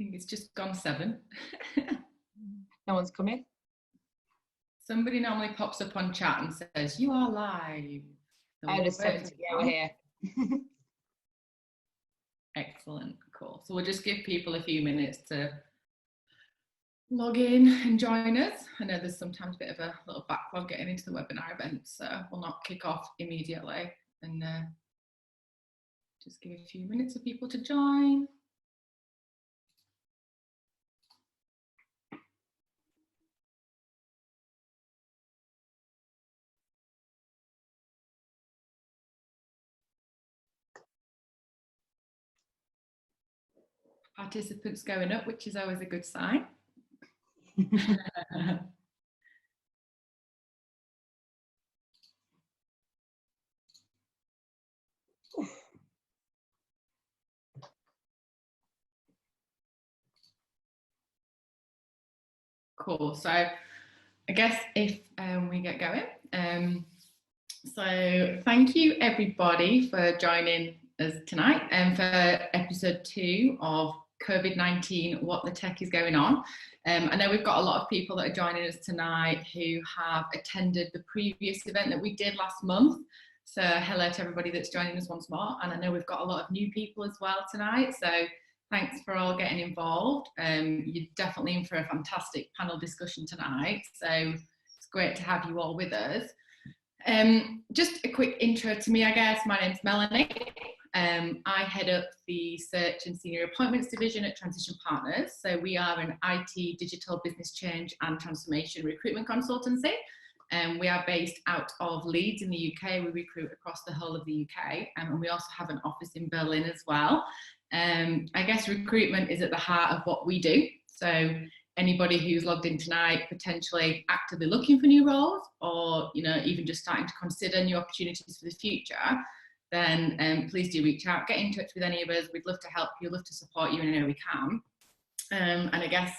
think it's just gone 7. No one's coming. Somebody normally pops up on chat and says, "You are live." So I was 70. Yeah, we're here. Excellent, cool. So we'll just give people a few minutes to log in and join us. I know there's sometimes a bit of a little backlog getting into the webinar event, so we'll not kick off immediately, and just give a few minutes for people to join. Participants going up, which is always a good sign. Cool. So I guess if we get going, so thank you everybody for joining us tonight and for episode 2 of COVID-19, What the Tech is Going On. I know we've got a lot of people that are joining us tonight who have attended the previous event that we did last month. So hello to everybody that's joining us once more. And I know we've got a lot of new people as well tonight. So thanks for all getting involved. You're definitely in for a fantastic panel discussion tonight. So it's great to have you all with us. Just a quick intro to me, I guess. My name's Melanie. I head up the Search and Senior Appointments Division at Transition Partners. So we are an IT, digital business change and transformation recruitment consultancy. We are based out of Leeds in the UK. We recruit across the whole of the UK, and we also have an office in Berlin as well. I guess recruitment is at the heart of what we do. So anybody who's logged in tonight potentially actively looking for new roles, or even just starting to consider new opportunities for the future, then please do reach out, get in touch with any of us. We'd love to help you, love to support you in any way we can. And I guess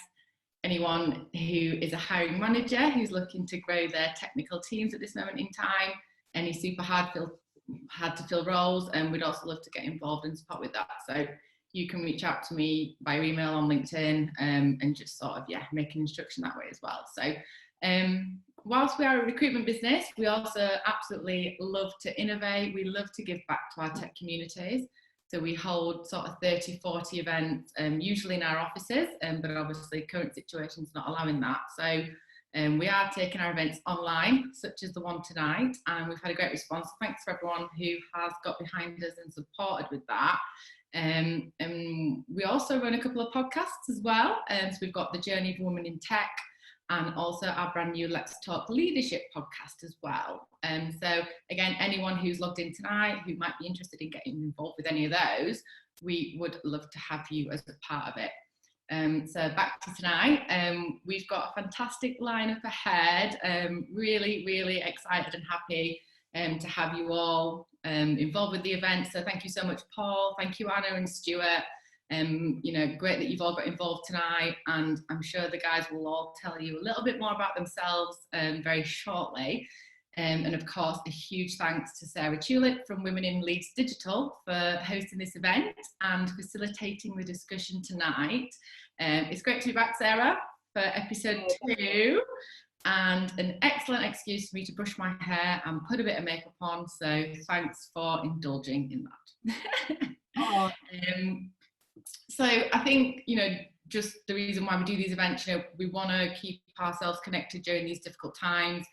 anyone who is a hiring manager who's looking to grow their technical teams at this moment in time, any super hard to fill roles, and we'd also love to get involved and support with that. So you can reach out to me by email, on LinkedIn, and just sort of make an introduction that way as well. So whilst we are a recruitment business, we also absolutely love to innovate. We love to give back to our tech communities. So we hold sort of 30, 40 events, usually in our offices, but obviously current situation's not allowing that. So we are taking our events online, such as the one tonight, and we've had a great response. Thanks for everyone who has got behind us and supported with that. And we also run a couple of podcasts as well. So we've got the Journey of Women in Tech, and also our brand new Let's Talk Leadership podcast as well. So again, anyone who's logged in tonight who might be interested in getting involved with any of those, we would love to have you as a part of it. So back to tonight, we've got a fantastic lineup ahead. Really, really excited and happy to have you all involved with the event. So thank you so much, Paul. Thank you, Anna and Stuart. Great that you've all got involved tonight, and I'm sure the guys will all tell you a little bit more about themselves very shortly. And of course, a huge thanks to Sarah Tulip from Women in Leeds Digital for hosting this event and facilitating the discussion tonight. It's great to be back, Sarah, for episode 2, and an excellent excuse for me to brush my hair and put a bit of makeup on, so thanks for indulging in that. So I think, just the reason why we do these events, we want to keep ourselves connected during these difficult times,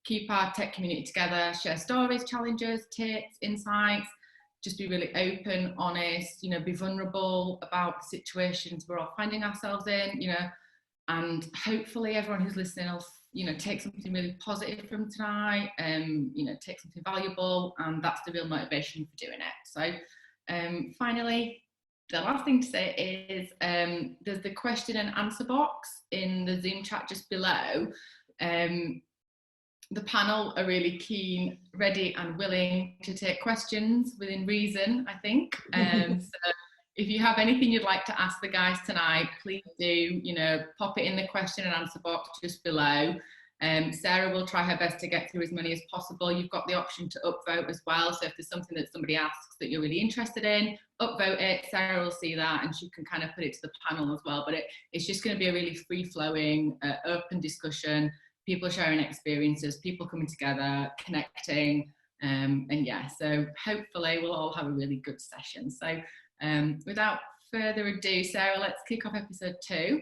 keep our tech community together, share stories, challenges, tips, insights, just be really open, honest, be vulnerable about the situations we're all finding ourselves in, and hopefully everyone who's listening will, take something really positive from tonight, take something valuable, and that's the real motivation for doing it. So finally, the last thing to say is there's the question and answer box in the Zoom chat just below. The panel are really keen, ready and willing to take questions within reason, I think. So if you have anything you'd like to ask the guys tonight, please do, pop it in the question and answer box just below. Sarah will try her best to get through as many as possible. You've got the option to upvote as well. So if there's something that somebody asks that you're really interested in, upvote it. Sarah will see that and she can kind of put it to the panel as well. But it's just going to be a really free-flowing, open discussion, people sharing experiences, people coming together, connecting. And yeah, so hopefully we'll all have a really good session. So without further ado, Sarah, let's kick off episode 2.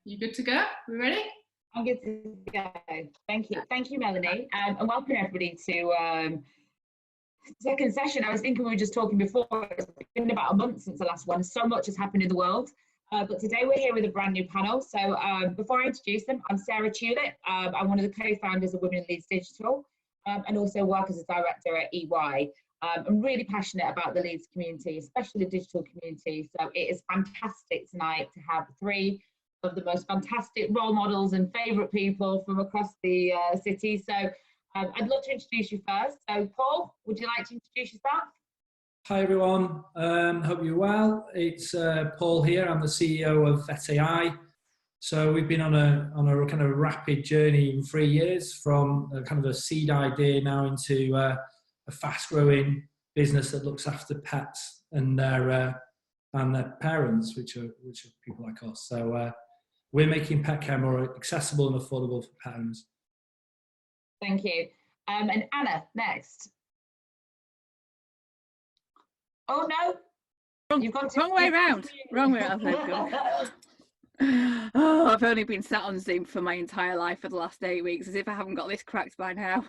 You good to go? We ready? I'm good to go. Thank you, Melanie, and welcome everybody to second session. I was thinking we were just talking before. It's been about a month since the last one. So much has happened in the world, but today we're here with a brand new panel. So before I introduce them, I'm Sarah Tulip. I'm one of the co-founders of Women in Leeds Digital, and also work as a director at EY. I'm really passionate about the Leeds community, especially the digital community. So it is fantastic tonight to have 3 of the most fantastic role models and favourite people from across the city. So I'd love to introduce you first. So Paul, would you like to introduce yourself? Hi everyone, hope you're well. It's Paul here. I'm the CEO of VET.AI. So we've been on a kind of rapid journey in 3 years, from a kind of a seed idea now into a fast-growing business that looks after pets and their parents, which are people like us. So we're making pet care more accessible and affordable for pet owners. Thank you. And Anna, next. Oh no, you've gone wrong way around. Wrong way around. Oh, I've only been sat on Zoom for my entire life for the last 8 weeks, as if I haven't got this cracked by now.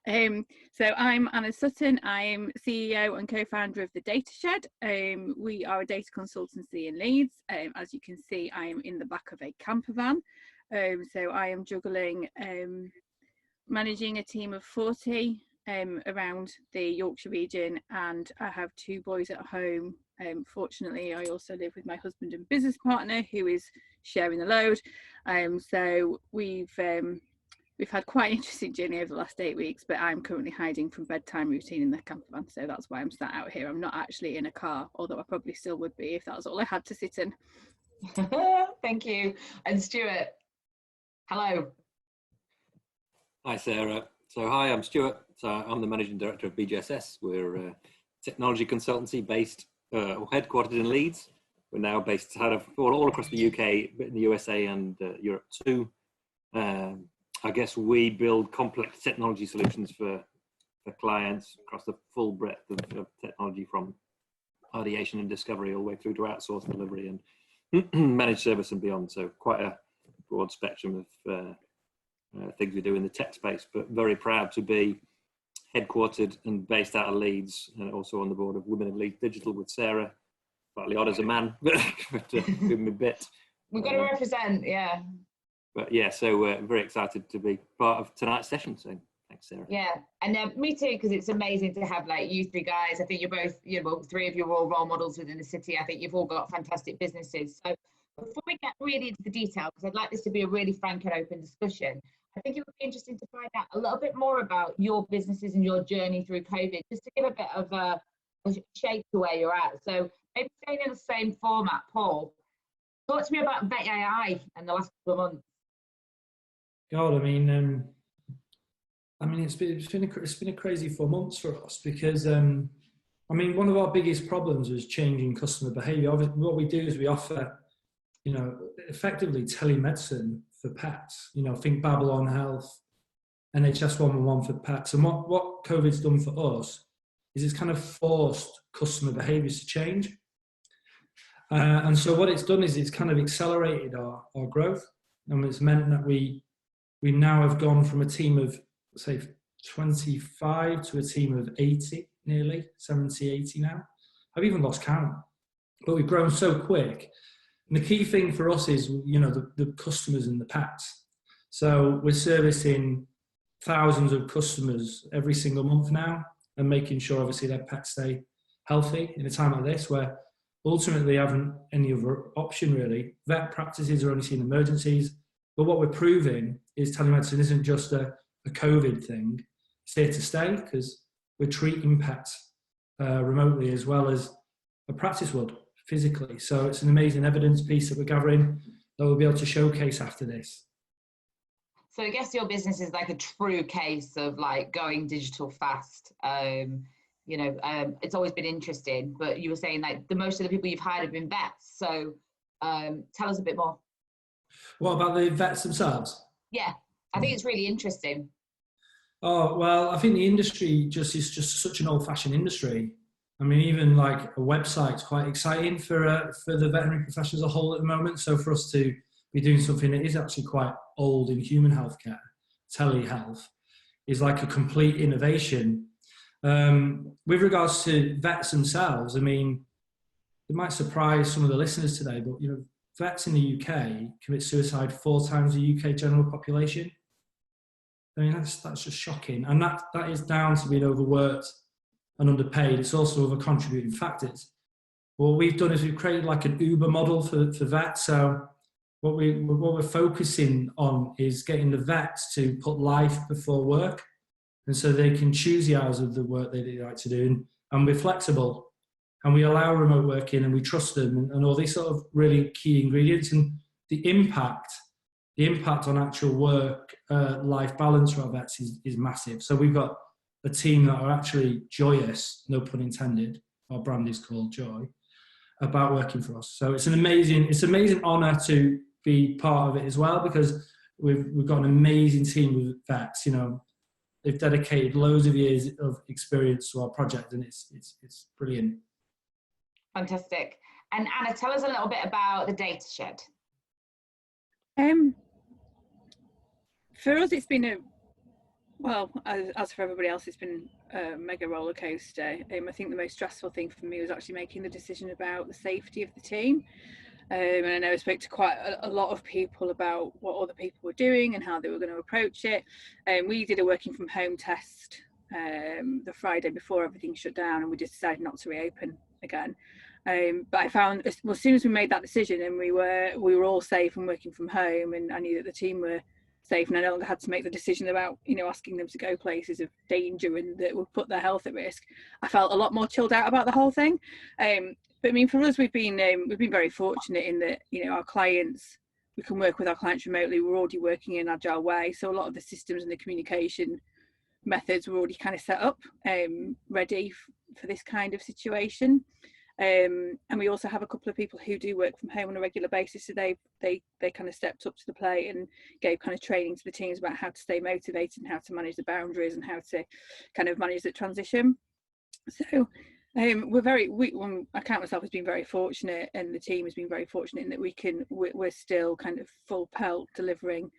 So I'm Anna Sutton. I'm CEO and co-founder of the Data Shed. We are a data consultancy in Leeds. As you can see, I am in the back of a camper van. So I am juggling managing a team of 40 around the Yorkshire region, and I have 2 boys at home. Fortunately, I also live with my husband and business partner, who is sharing the load. So we've had quite an interesting journey over the last 8 weeks, but I'm currently hiding from bedtime routine in the camper van, so that's why I'm sat out here. I'm not actually in a car, although I probably still would be if that was all I had to sit in. Thank you. And Stuart, hello. Hi Sarah. So hi, I'm Stuart. So I'm the managing director of BGSS. We're a technology consultancy based, headquartered in Leeds. We're now based all across the UK, in the USA and Europe too. I guess we build complex technology solutions for clients across the full breadth of technology, from ideation and discovery all the way through to outsourced delivery and managed service and beyond. So quite a broad spectrum of things we do in the tech space, but very proud to be headquartered and based out of Leeds, and also on the board of Women in Leeds Digital with Sarah. Slightly odd as a man, but give me a bit. We've got to represent, yeah. But yeah, so we're very excited to be part of tonight's session. So thanks, Sarah. Yeah, and me too, because it's amazing to have like you 3 guys. I think you're both, 3 of you are all role models within the city. I think you've all got fantastic businesses. So before we get really into the detail, because I'd like this to be a really frank and open discussion, I think it would be interesting to find out a little bit more about your businesses and your journey through COVID, just to give a bit of a shape to where you're at. So maybe staying in the same format, Paul, talk to me about VET.AI and the last couple of months. God, I mean, it's been a crazy 4 months for us, because one of our biggest problems was changing customer behaviour. What we do is we offer, effectively telemedicine for pets. Think Babylon Health, NHS 111 for pets. And what COVID's done for us is it's kind of forced customer behaviours to change. And so what it's done is it's kind of accelerated our growth, and it's meant that we now have gone from a team of, say, 25 to a team of 80, nearly 70, 80 now. I've even lost count, but we've grown so quick. And the key thing for us is, the customers and the pets. So we're servicing thousands of customers every single month now, and making sure, obviously, their pets stay healthy in a time like this, where ultimately they haven't any other option, really. Vet practices are only seeing emergencies, but what we're proving is telemedicine isn't just a COVID thing. It's here to stay, because we're treating pets remotely as well as a practice would physically. So it's an amazing evidence piece that we're gathering that we'll be able to showcase after this. So I guess your business is like a true case of like going digital fast. It's always been interesting, but you were saying like the most of the people you've hired have been vets. So tell us a bit more. What about the vets themselves? Yeah, I think it's really interesting. Oh, well, I think the industry is just such an old-fashioned industry. I mean, even like a website's quite exciting for the veterinary profession as a whole at the moment. So for us to be doing something that is actually quite old in human healthcare, telehealth, is like a complete innovation. With regards to vets themselves, I mean, it might surprise some of the listeners today, but you know, vets in the UK commit suicide 4 times the UK general population. I mean, that's just shocking, and that is down to being overworked and underpaid. It's also other contributing factors. What we've done is we've created like an Uber model for vets. So what we're focusing on is getting the vets to put life before work, and so they can choose the hours of the work they like to do, and we're flexible, and we allow remote working, and we trust them, and all these sort of really key ingredients. And the impact on actual work life balance for our vets is massive. So we've got a team that are actually joyous, no pun intended, our brand is called Joy, about working for us. So it's an amazing honour to be part of it as well, because we've got an amazing team with vets. You know, they've dedicated loads of years of experience to our project, and it's brilliant. Fantastic. And Anna, tell us a little bit about the data shed. For us, it's been as for everybody else, it's been a mega roller coaster. I think the most stressful thing for me was actually making the decision about the safety of the team. And I know I spoke to quite a lot of people about what other people were doing and how they were going to approach it. We did a working from home test the Friday before everything shut down, and we just decided not to reopen again. But I found, as soon as we made that decision and we were all safe and working from home, and I knew that the team were safe, and I no longer had to make the decision about, you know, asking them to go places of danger and that would put their health at risk, I felt a lot more chilled out about the whole thing. But I mean, for us, we've been very fortunate in that, you know, our clients, we can work with our clients remotely. We're already working in an agile way, so a lot of the systems and the communication methods were already kind of set up, ready for this kind of situation. And we also have a couple of people who do work from home on a regular basis, so they kind of stepped up to the plate and gave kind of training to the teams about how to stay motivated and how to manage the boundaries and how to kind of manage the transition. So I count myself as being very fortunate, and the team has been very fortunate in that we're still kind of full pelt delivering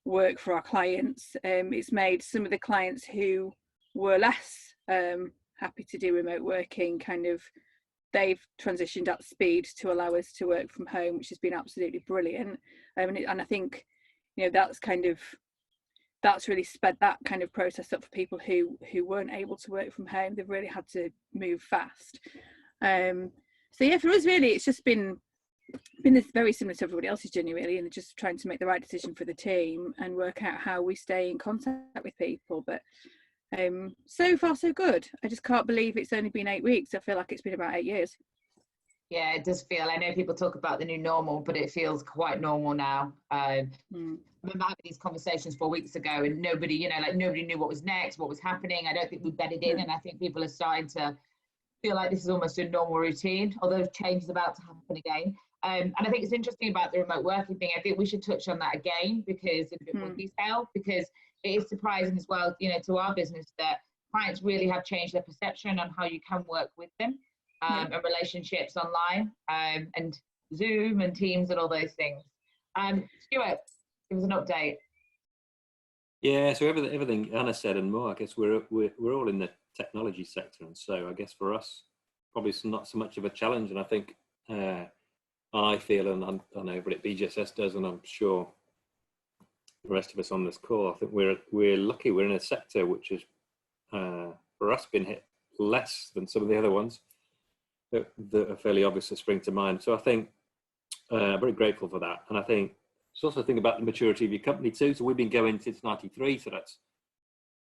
work for our clients. It's made some of the clients who were less happy to do remote working they've transitioned at speed to allow us to work from home, which has been absolutely brilliant. And I think, you know, that's really sped that kind of process up for people who weren't able to work from home. They've really had to move fast. So yeah, for us, really, it's just been this very similar to everybody else's journey, really, and just trying to make the right decision for the team and work out how we stay in contact with people. But so far so good. I just can't believe it's only been 8 weeks. I feel like it's been about 8 years. Yeah, it does feel, I know people talk about the new normal, but it feels quite normal now. I remember having these conversations 4 weeks ago, and nobody knew what was next, what was happening. I don't think we bedded in, and I think people are starting to feel like this is almost a normal routine, although change is about to happen again. And I think it's interesting about the remote working thing. I think we should touch on that again, because in a bit more detail, because it is surprising as well, you know, to our business that clients really have changed their perception on how you can work with them, and relationships online, and Zoom and Teams and all those things. Stuart, give us an update. Yeah, so everything Anna said and more. I guess we're all in the technology sector, and so I guess for us, probably not so much of a challenge. And I think I feel, and I know what BGSS does, and I'm sure the rest of us on this call, I think we're lucky. We're in a sector which has, for us, been hit less than some of the other ones that are fairly obvious to spring to mind. So I think very grateful for that. And I think it's also think about the maturity of your company too. So we've been going since '93, so that's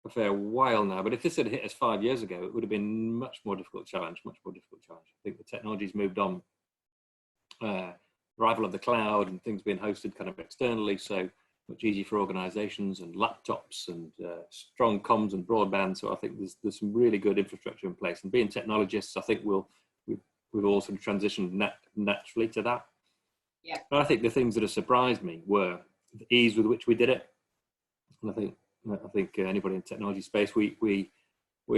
a fair while now. But if this had hit us 5 years ago, it would have been much more difficult challenge. I think the technology's moved on. Arrival of the cloud and things being hosted kind of externally. So much easier for organisations, and laptops and strong comms and broadband. So I think there's some really good infrastructure in place. And being technologists, I think we've all sort of transitioned naturally to that. Yeah. But I think the things that have surprised me were the ease with which we did it. And I think anybody in the technology space, we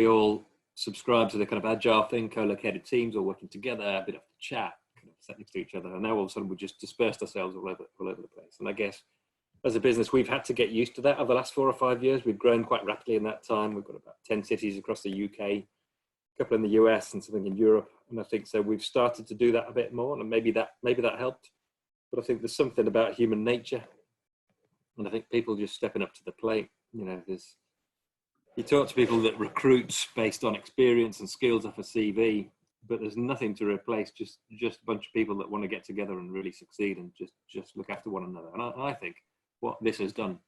all subscribe to the kind of agile thing, co-located teams all working together, a bit of chat, kind of sat next to each other. And now all of a sudden we just dispersed ourselves all over the place. And I guess as a business, we've had to get used to that over the last 4 or 5 years. We've grown quite rapidly in that time. We've got about 10 cities across the UK, a couple in the US and something in Europe. And I think so we've started to do that a bit more, and maybe that helped. But I think there's something about human nature, and I think people just stepping up to the plate. You know, you talk to people that recruit based on experience and skills off a CV, but there's nothing to replace just a bunch of people that want to get together and really succeed and just look after one another. And I think what this has done,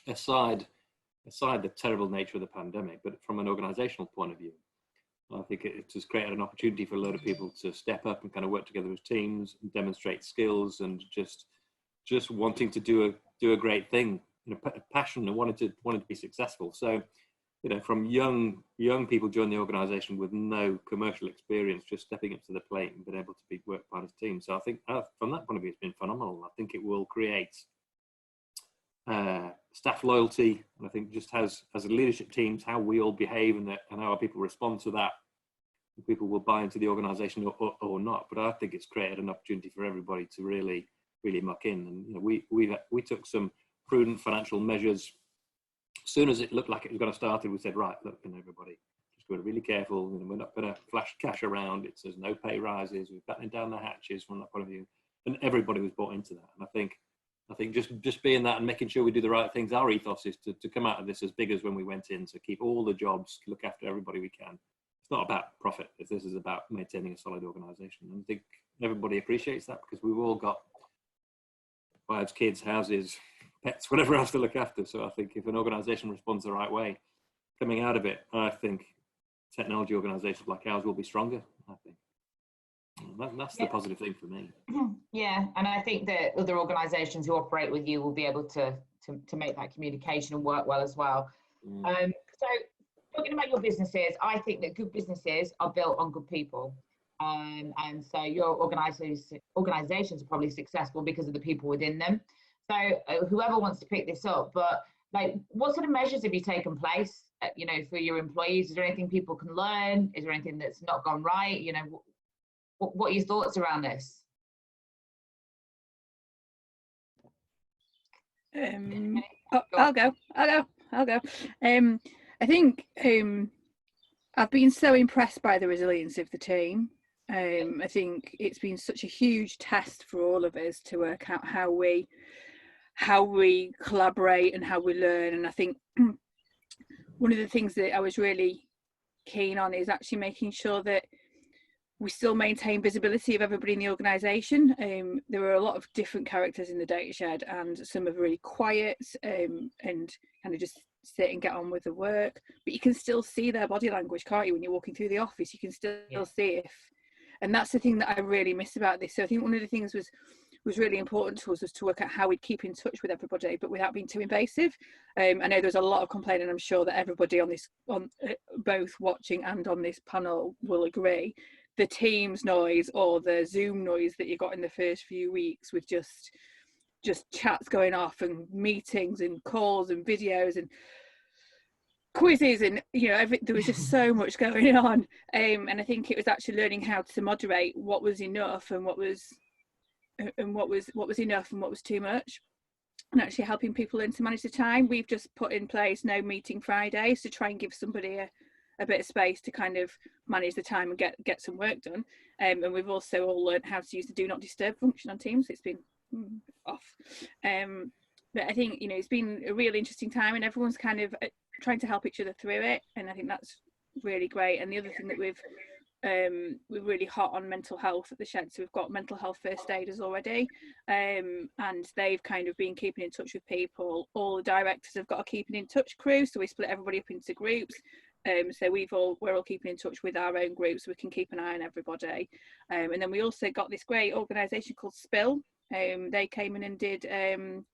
aside the terrible nature of the pandemic, but from an organizational point of view, I think it just created an opportunity for a lot of people to step up and kind of work together as teams and demonstrate skills and just wanting to do a great thing, you know, passion and wanted to be successful. So, you know, from young people join the organization with no commercial experience, just stepping up to the plate and being able to work part of a team. So I think from that point of view, it's been phenomenal. I think it will create staff loyalty, and I think just as a leadership teams, how we all behave and how people respond to that, people will buy into the organization or not. But I think it's created an opportunity for everybody to really muck in. And you know, we took some prudent financial measures as soon as it looked like it was going to start. We said, right, look, you know, everybody, just got to be really careful. You know, we're not going to flash cash around. There's no pay rises. We're battening down the hatches from that point of view, and everybody was bought into that. And I think just being that and making sure we do the right things, our ethos is to come out of this as big as when we went in, so keep all the jobs, look after everybody we can. It's not about profit. This is about maintaining a solid organisation. And I think everybody appreciates that, because we've all got wives, kids, houses, pets, whatever else to look after. So I think if an organisation responds the right way, coming out of it, I think technology organisations like ours will be stronger. I think that's the positive thing for me. Yeah, and I think that other organisations who operate with you will be able to make that communication and work well as well. So talking about your businesses, I think that good businesses are built on good people. And so your organisations are probably successful because of the people within them. So whoever wants to pick this up, but like, what sort of measures have you taken place, you know, for your employees? Is there anything people can learn? Is there anything that's not gone right? You know, what are your thoughts around this? I'll go. I think I've been so impressed by the resilience of the team. I think it's been such a huge test for all of us to work out how we collaborate and how we learn. And I think one of the things that I was really keen on is actually making sure that we still maintain visibility of everybody in the organisation. There were a lot of different characters in the data shed, and some are really quiet and kind of just sit and get on with the work. But you can still see their body language, can't you? When you're walking through the office, you can still see if. And that's the thing that I really miss about this. So I think one of the things was really important to us was to work out how we'd keep in touch with everybody, but without being too invasive. I know there's a lot of complaining. I'm sure that everybody on both watching and on this panel will agree. The Teams noise or the Zoom noise that you got in the first few weeks, with just chats going off and meetings and calls and videos and quizzes, and you know, there was just so much going on. And I think it was actually learning how to moderate what was enough and what was enough and what was too much, and actually helping people learn to manage the time. We've just put in place no meeting Fridays to try and give somebody a bit of space to kind of manage the time and get some work done. And we've also all learned how to use the do not disturb function on Teams. It's been off. But I think, you know, it's been a really interesting time, and everyone's kind of trying to help each other through it. And I think that's really great. And the other thing that we're really hot on mental health at the shed, so we've got mental health first aiders already, and they've kind of been keeping in touch with people. All the directors have got a keeping in touch crew, so we split everybody up into groups. So we're all keeping in touch with our own groups, so we can keep an eye on everybody. And then we also got this great organisation called Spill, They came in and did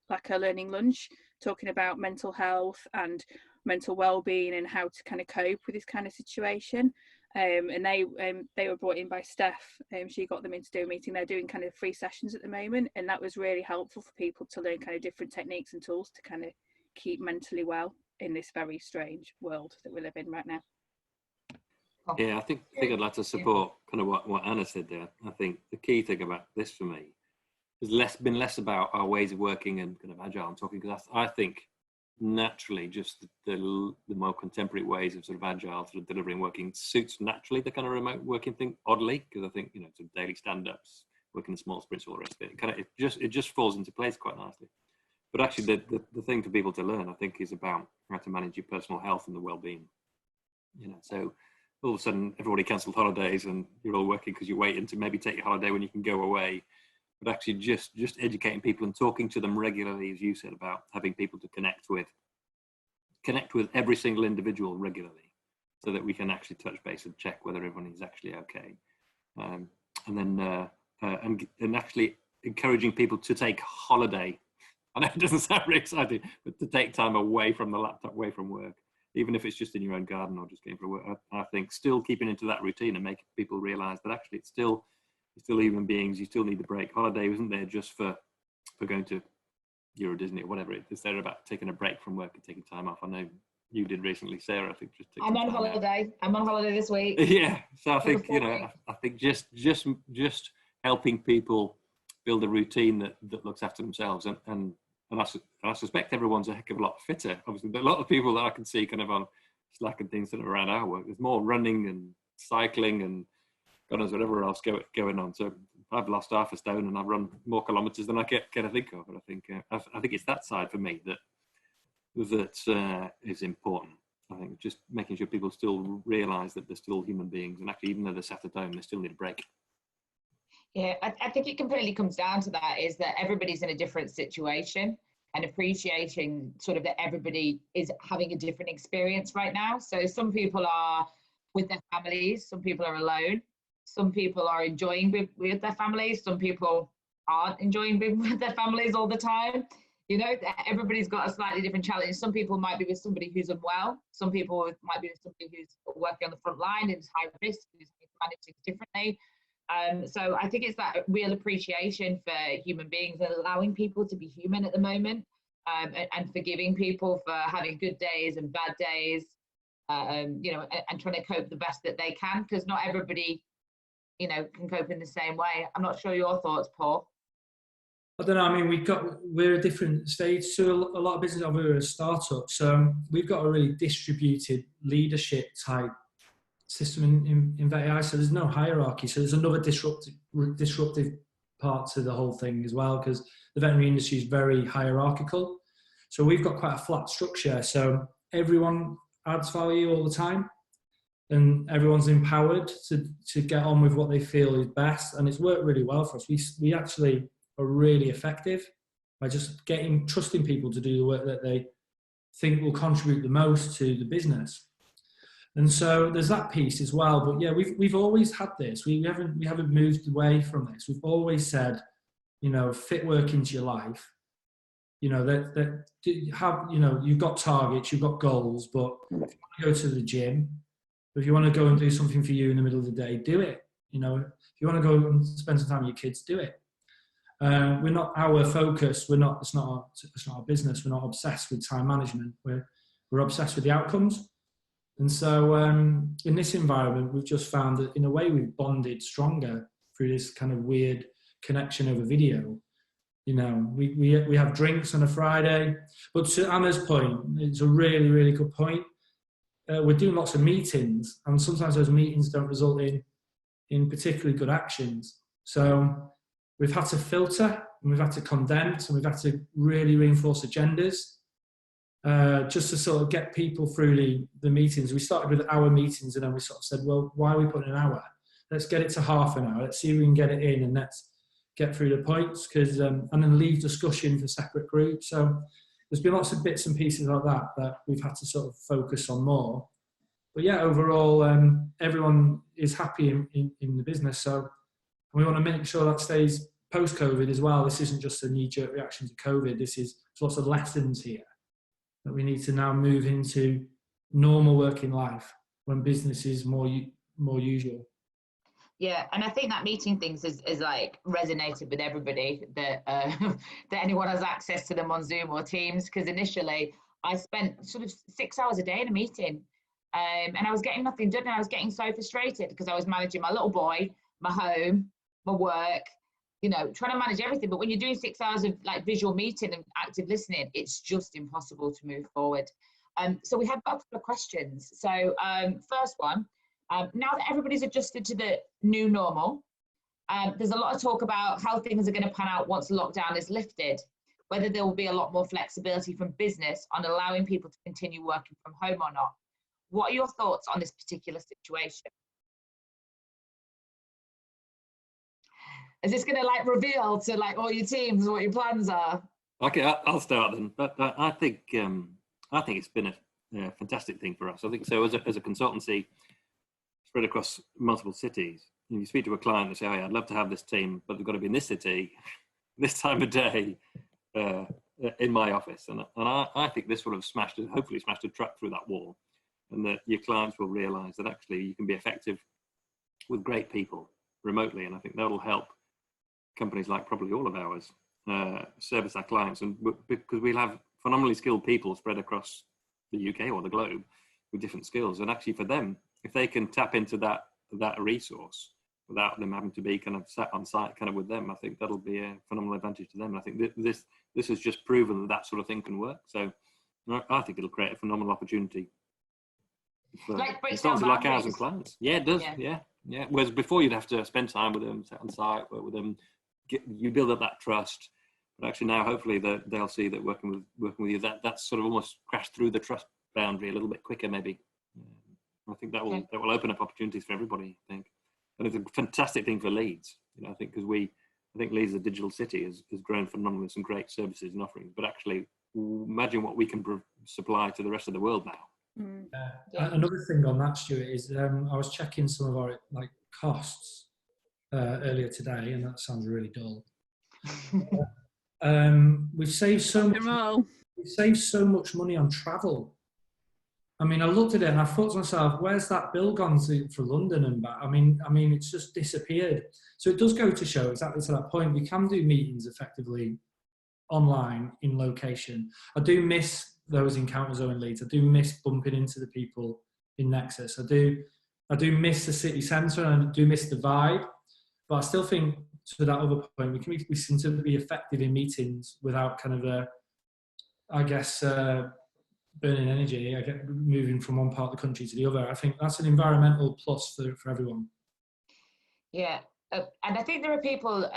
like a learning lunch, talking about mental health and mental well-being and how to kind of cope with this kind of situation. And they were brought in by Steph. She got them in to do a meeting. They're doing kind of 3 sessions at the moment, and that was really helpful for people to learn kind of different techniques and tools to kind of keep mentally well in this very strange world that we live in right now. Yeah, I think I'd like to support kind of what Anna said there. I think the key thing about this for me has been less about our ways of working and kind of agile and talking, because I think naturally just the more contemporary ways of sort of agile sort of delivering working suits naturally the kind of remote working thing, oddly, because I think, you know, sort of daily stand-ups, working in small sprints, all the rest of it, it just falls into place quite nicely. But actually the thing for people to learn, I think, is about how to manage your personal health and the well-being. You know, so all of a sudden everybody cancelled holidays and you're all working because you're waiting to maybe take your holiday when you can go away. But actually just educating people and talking to them regularly, as you said, about having people to connect with every single individual regularly, so that we can actually touch base and check whether everyone is actually okay. And then actually encouraging people to take holiday. I know it doesn't sound very exciting, but to take time away from the laptop, away from work, even if it's just in your own garden or just going for work. I think still keeping into that routine and making people realise that actually it's still human beings. You still need the break. Holiday isn't there just for going to Euro Disney or whatever. It's there about taking a break from work and taking time off. I know you did recently, Sarah. I think just I'm on holiday. I'm on holiday this week. Yeah, so I think, you know, I think just helping people build a routine that looks after themselves, and I suspect everyone's a heck of a lot fitter. Obviously, there are a lot of people that I can see kind of on Slack and things that are around our work. There's more running and cycling and God knows whatever else going on. So I've lost half a stone and I've run more kilometres than I can think of. But I think it's that side for me that is important. I think just making sure people still realise that they're still human beings, and actually even though they're sat at home, they still need a break. Yeah, I think it completely comes down to that, is that everybody's in a different situation, and appreciating sort of that everybody is having a different experience right now. So some people are with their families, some people are alone, some people are enjoying with their families, some people aren't enjoying being with their families all the time. You know, everybody's got a slightly different challenge. Some people might be with somebody who's unwell. Some people might be with somebody who's working on the front line and is high risk, who's managing differently. So I think it's that real appreciation for human beings and allowing people to be human at the moment, and forgiving people for having good days and bad days, you know, and trying to cope the best that they can, because not everybody, you know, can cope in the same way. I'm not sure your thoughts, Paul. I don't know. I mean, we're a different stage. So a lot of business, we're a startup, so we've got a really distributed leadership type system in VEI. So there's no hierarchy. So there's another disruptive part to the whole thing as well, because the veterinary industry is very hierarchical. So we've got quite a flat structure. So everyone adds value all the time, and everyone's empowered to get on with what they feel is best. And it's worked really well for us. We actually are really effective by just trusting people to do the work that they think will contribute the most to the business. And so there's that piece as well. But yeah, we've always had this. We haven't moved away from this. We've always said, you know, fit work into your life. You know, that have, you know, you've got targets, you've got goals, but if you want to go to the gym, if you want to go and do something for you in the middle of the day, do it. You know, if you want to go and spend some time with your kids, do it. We're not our focus. It's not our business. We're not obsessed with time management. We're obsessed with the outcomes. And so in this environment, we've just found that in a way we've bonded stronger through this kind of weird connection over video. You know, we have drinks on a Friday. But to Anna's point, it's a really, really good point. We're doing lots of meetings, and sometimes those meetings don't result in particularly good actions. So we've had to filter, and we've had to condense, and we've had to really reinforce agendas, just to sort of get people through the meetings. We started with hour meetings, and then we sort of said, well, why are we putting an hour? Let's get it to half an hour. Let's see if we can get it in, and let's get through the points, because and then leave discussion for separate groups. So there's been lots of bits and pieces like that we've had to sort of focus on more. But yeah, overall, everyone is happy in the business. So we want to make sure that stays post-COVID as well, this isn't just a knee-jerk reaction to COVID. There's lots of lessons here that we need to now move into normal working life when business is more usual. Yeah, and I think that meeting things is like resonated with everybody, that that anyone has access to them on Zoom or Teams. Because initially I spent sort of 6 hours a day in a meeting, and I was getting nothing done, and I was getting so frustrated because I was managing my little boy, my home, my work, you know, trying to manage everything. But when you're doing 6 hours of like visual meeting and active listening, it's just impossible to move forward. So we have got a couple of questions. So first one. Now that everybody's adjusted to the new normal, there's a lot of talk about how things are going to pan out once the lockdown is lifted, whether there will be a lot more flexibility from business on allowing people to continue working from home or not. What are your thoughts on this particular situation? Is this going to like reveal to like all your teams what your plans are? Okay, I'll start then. But I think it's been a fantastic thing for us. I think so as a consultancy, spread across multiple cities. You speak to a client and say, "Oh, yeah, I'd love to have this team, but they've got to be in this city, this time of day, in my office." And I think this will have hopefully smashed a trap through that wall, and that your clients will realise that actually you can be effective with great people remotely. And I think that'll help companies like probably all of ours service our clients, and because we'll have phenomenally skilled people spread across the UK or the globe with different skills. And actually for them, if they can tap into that resource without them having to be kind of sat on site kind of with them, I think that'll be a phenomenal advantage to them. And I think this has just proven that sort of thing can work. So I think it'll create a phenomenal opportunity for consultancy like ours and clients. Yeah, it does. Yeah. Whereas before you'd have to spend time with them, sit on site, work with them, you build up that trust. But actually now, hopefully, they'll see that working with you, that's sort of almost crashed through the trust boundary a little bit quicker, maybe. I think that will open up opportunities for everybody, I think. And it's a fantastic thing for Leeds, you know, I think, because I think Leeds, a digital city, has grown phenomenally with some great services and offerings. But actually, imagine what we can supply to the rest of the world now. Another thing on that, Stuart, is I was checking some of our like costs earlier today, and that sounds really dull. We've saved so much money on travel. I mean, I looked at it and I thought to myself, where's that bill gone for London and back? I mean, it's just disappeared. So it does go to show exactly to that point. We can do meetings effectively online in location. I do miss those encounters in Leeds. I do miss bumping into the people in Nexus. I do miss the city centre, and I do miss the vibe. But I still think, to that other point, we seem to be effective in meetings without kind of burning energy, moving from one part of the country to the other. I think that's an environmental plus for everyone. Yeah. And I think there are people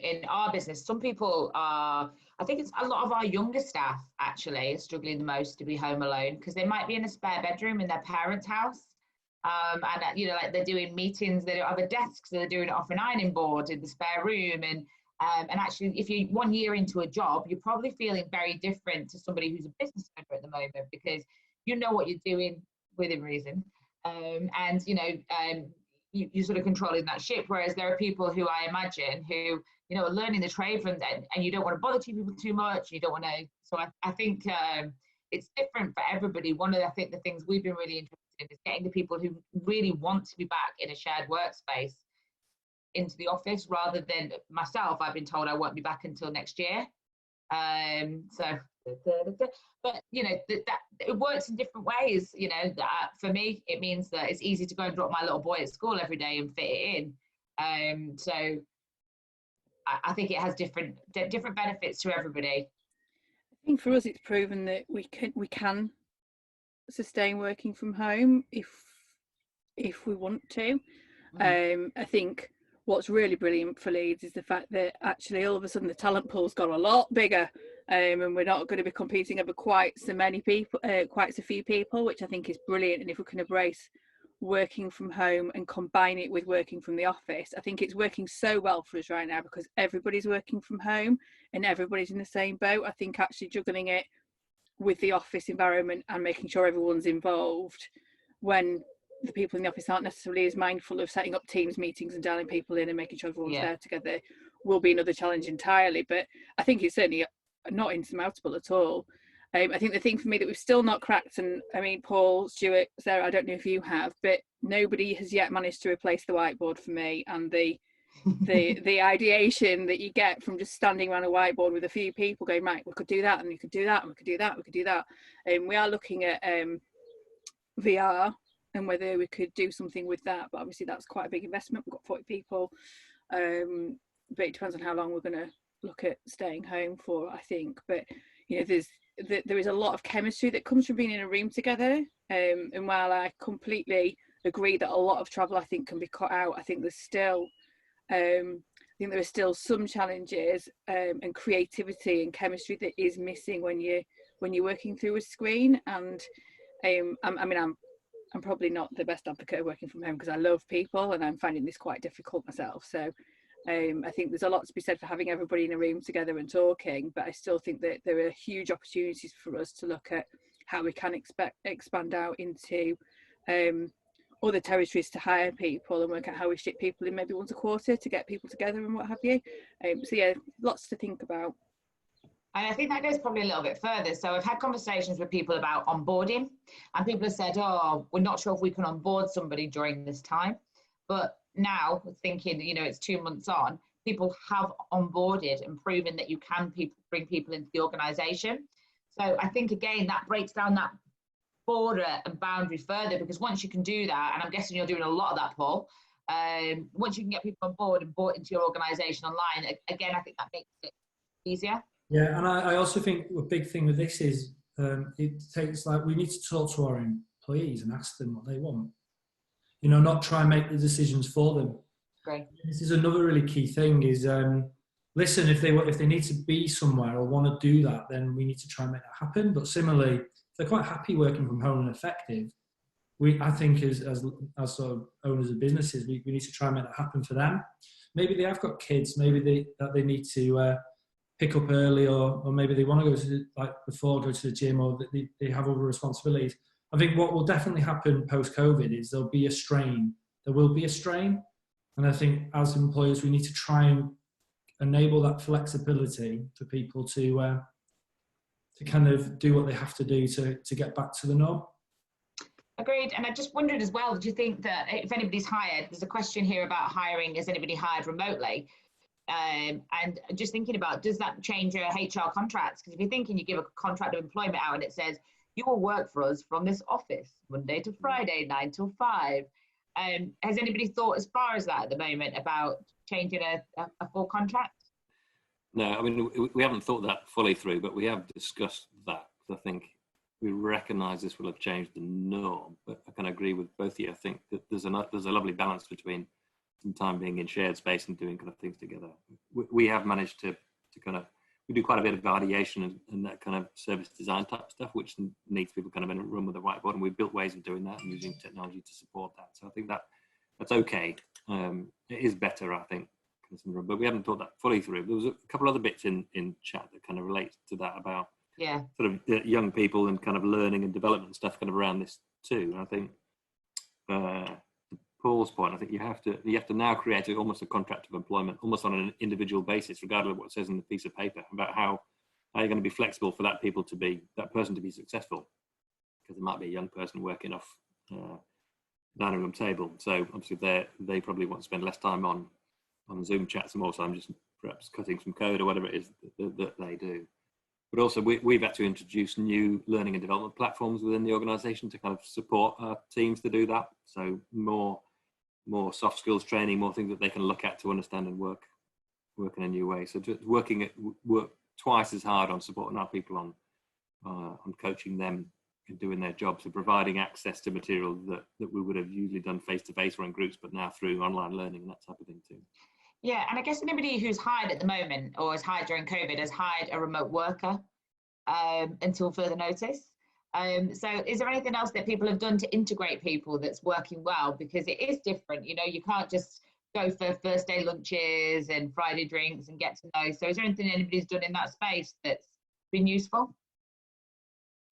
in our business, some people are, I think it's a lot of our younger staff actually are struggling the most to be home alone, because they might be in a spare bedroom in their parents' house. And you know, like they're doing meetings, they don't have a desk, so they're doing it off an ironing board in the spare room. And actually, if you're 1 year into a job, you're probably feeling very different to somebody who's a business owner at the moment, because you know what you're doing within reason, and you know, you're sort of controlling that ship. Whereas there are people who I imagine who, you know, are learning the trade from them, and you don't want to bother people too much. You don't want to. So I think it's different for everybody. One of the things we've been really interested in is getting the people who really want to be back in a shared workspace into the office, rather than myself. I've been told I won't be back until next year. But you know, that it works in different ways. You know, that for me, it means that it's easy to go and drop my little boy at school every day and fit it in. So I think it has different benefits to everybody. I think for us, it's proven that we can sustain working from home if we want to. I think what's really brilliant for Leeds is the fact that actually all of a sudden the talent pool's got a lot bigger, and we're not going to be competing over quite so few people, which I think is brilliant. And if we can embrace working from home and combine it with working from the office, I think it's working so well for us right now, because everybody's working from home and everybody's in the same boat. I think actually juggling it with the office environment and making sure everyone's involved when the people in the office aren't necessarily as mindful of setting up Teams meetings and dialing people in and making sure everyone's there together will be another challenge entirely. But I think it's certainly not insurmountable at all. I think the thing for me that we've still not cracked, and I mean, Paul, Stuart, Sarah, I don't know if you have, but nobody has yet managed to replace the whiteboard for me, and the ideation that you get from just standing around a whiteboard with a few people going, right, we could do that, and we could do that, and we could do that, we could do that. And we are looking at VR and whether we could do something with that, but obviously that's quite a big investment. We've got 40 people, but it depends on how long we're going to look at staying home for, I think. But you know, there is a lot of chemistry that comes from being in a room together, and while I completely agree that a lot of travel I think can be cut out, I think there's still there are still some challenges and creativity and chemistry that is missing when you're working through a screen. And I'm probably not the best advocate of working from home because I love people and I'm finding this quite difficult myself. So I think there's a lot to be said for having everybody in a room together and talking, but I still think that there are huge opportunities for us to look at how we can expand out into other territories to hire people and work out how we ship people in maybe once a quarter to get people together and what have you. So yeah, lots to think about. And I think that goes probably a little bit further. So I've had conversations with people about onboarding, and people have said, oh, we're not sure if we can onboard somebody during this time. But now thinking, you know, it's 2 months on, people have onboarded and proven that you can bring people into the organisation. So I think, again, that breaks down that border and boundary further, because once you can do that, and I'm guessing you're doing a lot of that, Paul, once you can get people on board and brought into your organisation online, again, I think that makes it easier. Yeah, and I also think a big thing with this is it takes, like, we need to talk to our employees and ask them what they want. You know, not try and make the decisions for them. Great. This is another really key thing is, listen, if they need to be somewhere or want to do that, then we need to try and make that happen. But similarly, if they're quite happy working from home and effective, I think as sort of owners of businesses, we need to try and make that happen for them. Maybe they have got kids, maybe they need to pick up early, or maybe they want to go to go to the gym, or they have other responsibilities. I think what will definitely happen post-COVID is there will be a strain. And I think as employers, we need to try and enable that flexibility for people to kind of do what they have to do to get back to the norm. Agreed. And I just wondered as well, do you think that if anybody's hired, there's a question here about hiring, is anybody hired remotely? And just thinking about, does that change your HR contracts? Because if you're thinking you give a contract of employment out and it says, you will work for us from this office, Monday to Friday, 9 till 5. Has anybody thought as far as that at the moment about changing a full contract? No, I mean, we haven't thought that fully through, but we have discussed that. I think we recognise this will have changed the norm, but I can agree with both of you. I think that there's a lovely balance between some time being in shared space and doing kind of things together. We have managed to kind of, we do quite a bit of ideation and that kind of service design type stuff, which needs people kind of in a room with a whiteboard, and we've built ways of doing that and using technology to support that. So I think that's okay. It is better, I think, but we haven't thought that fully through. There was a couple other bits in chat that kind of relate to that about sort of young people and kind of learning and development stuff kind of around this too. And I think Paul's point, I think you have to now create almost a contract of employment, almost on an individual basis, regardless of what it says on the piece of paper, about how you're going to be flexible for that person to be successful, because there might be a young person working off dining room table, so obviously they probably want to spend less time on Zoom chats and more time just perhaps cutting some code or whatever it is that they do. But also we've had to introduce new learning and development platforms within the organisation to kind of support our teams to do that. So more soft skills training, more things that they can look at to understand and work in a new way. So just work twice as hard on supporting our people on coaching them and doing their jobs, and providing access to material that we would have usually done face-to-face or in groups, but now through online learning and that type of thing too. Yeah, and I guess anybody who's hired at the moment or has hired during COVID has hired a remote worker until further notice. So is there anything else that people have done to integrate people that's working well? Because it is different, you know, you can't just go for first day lunches and Friday drinks and get to know. So is there anything anybody's done in that space that's been useful?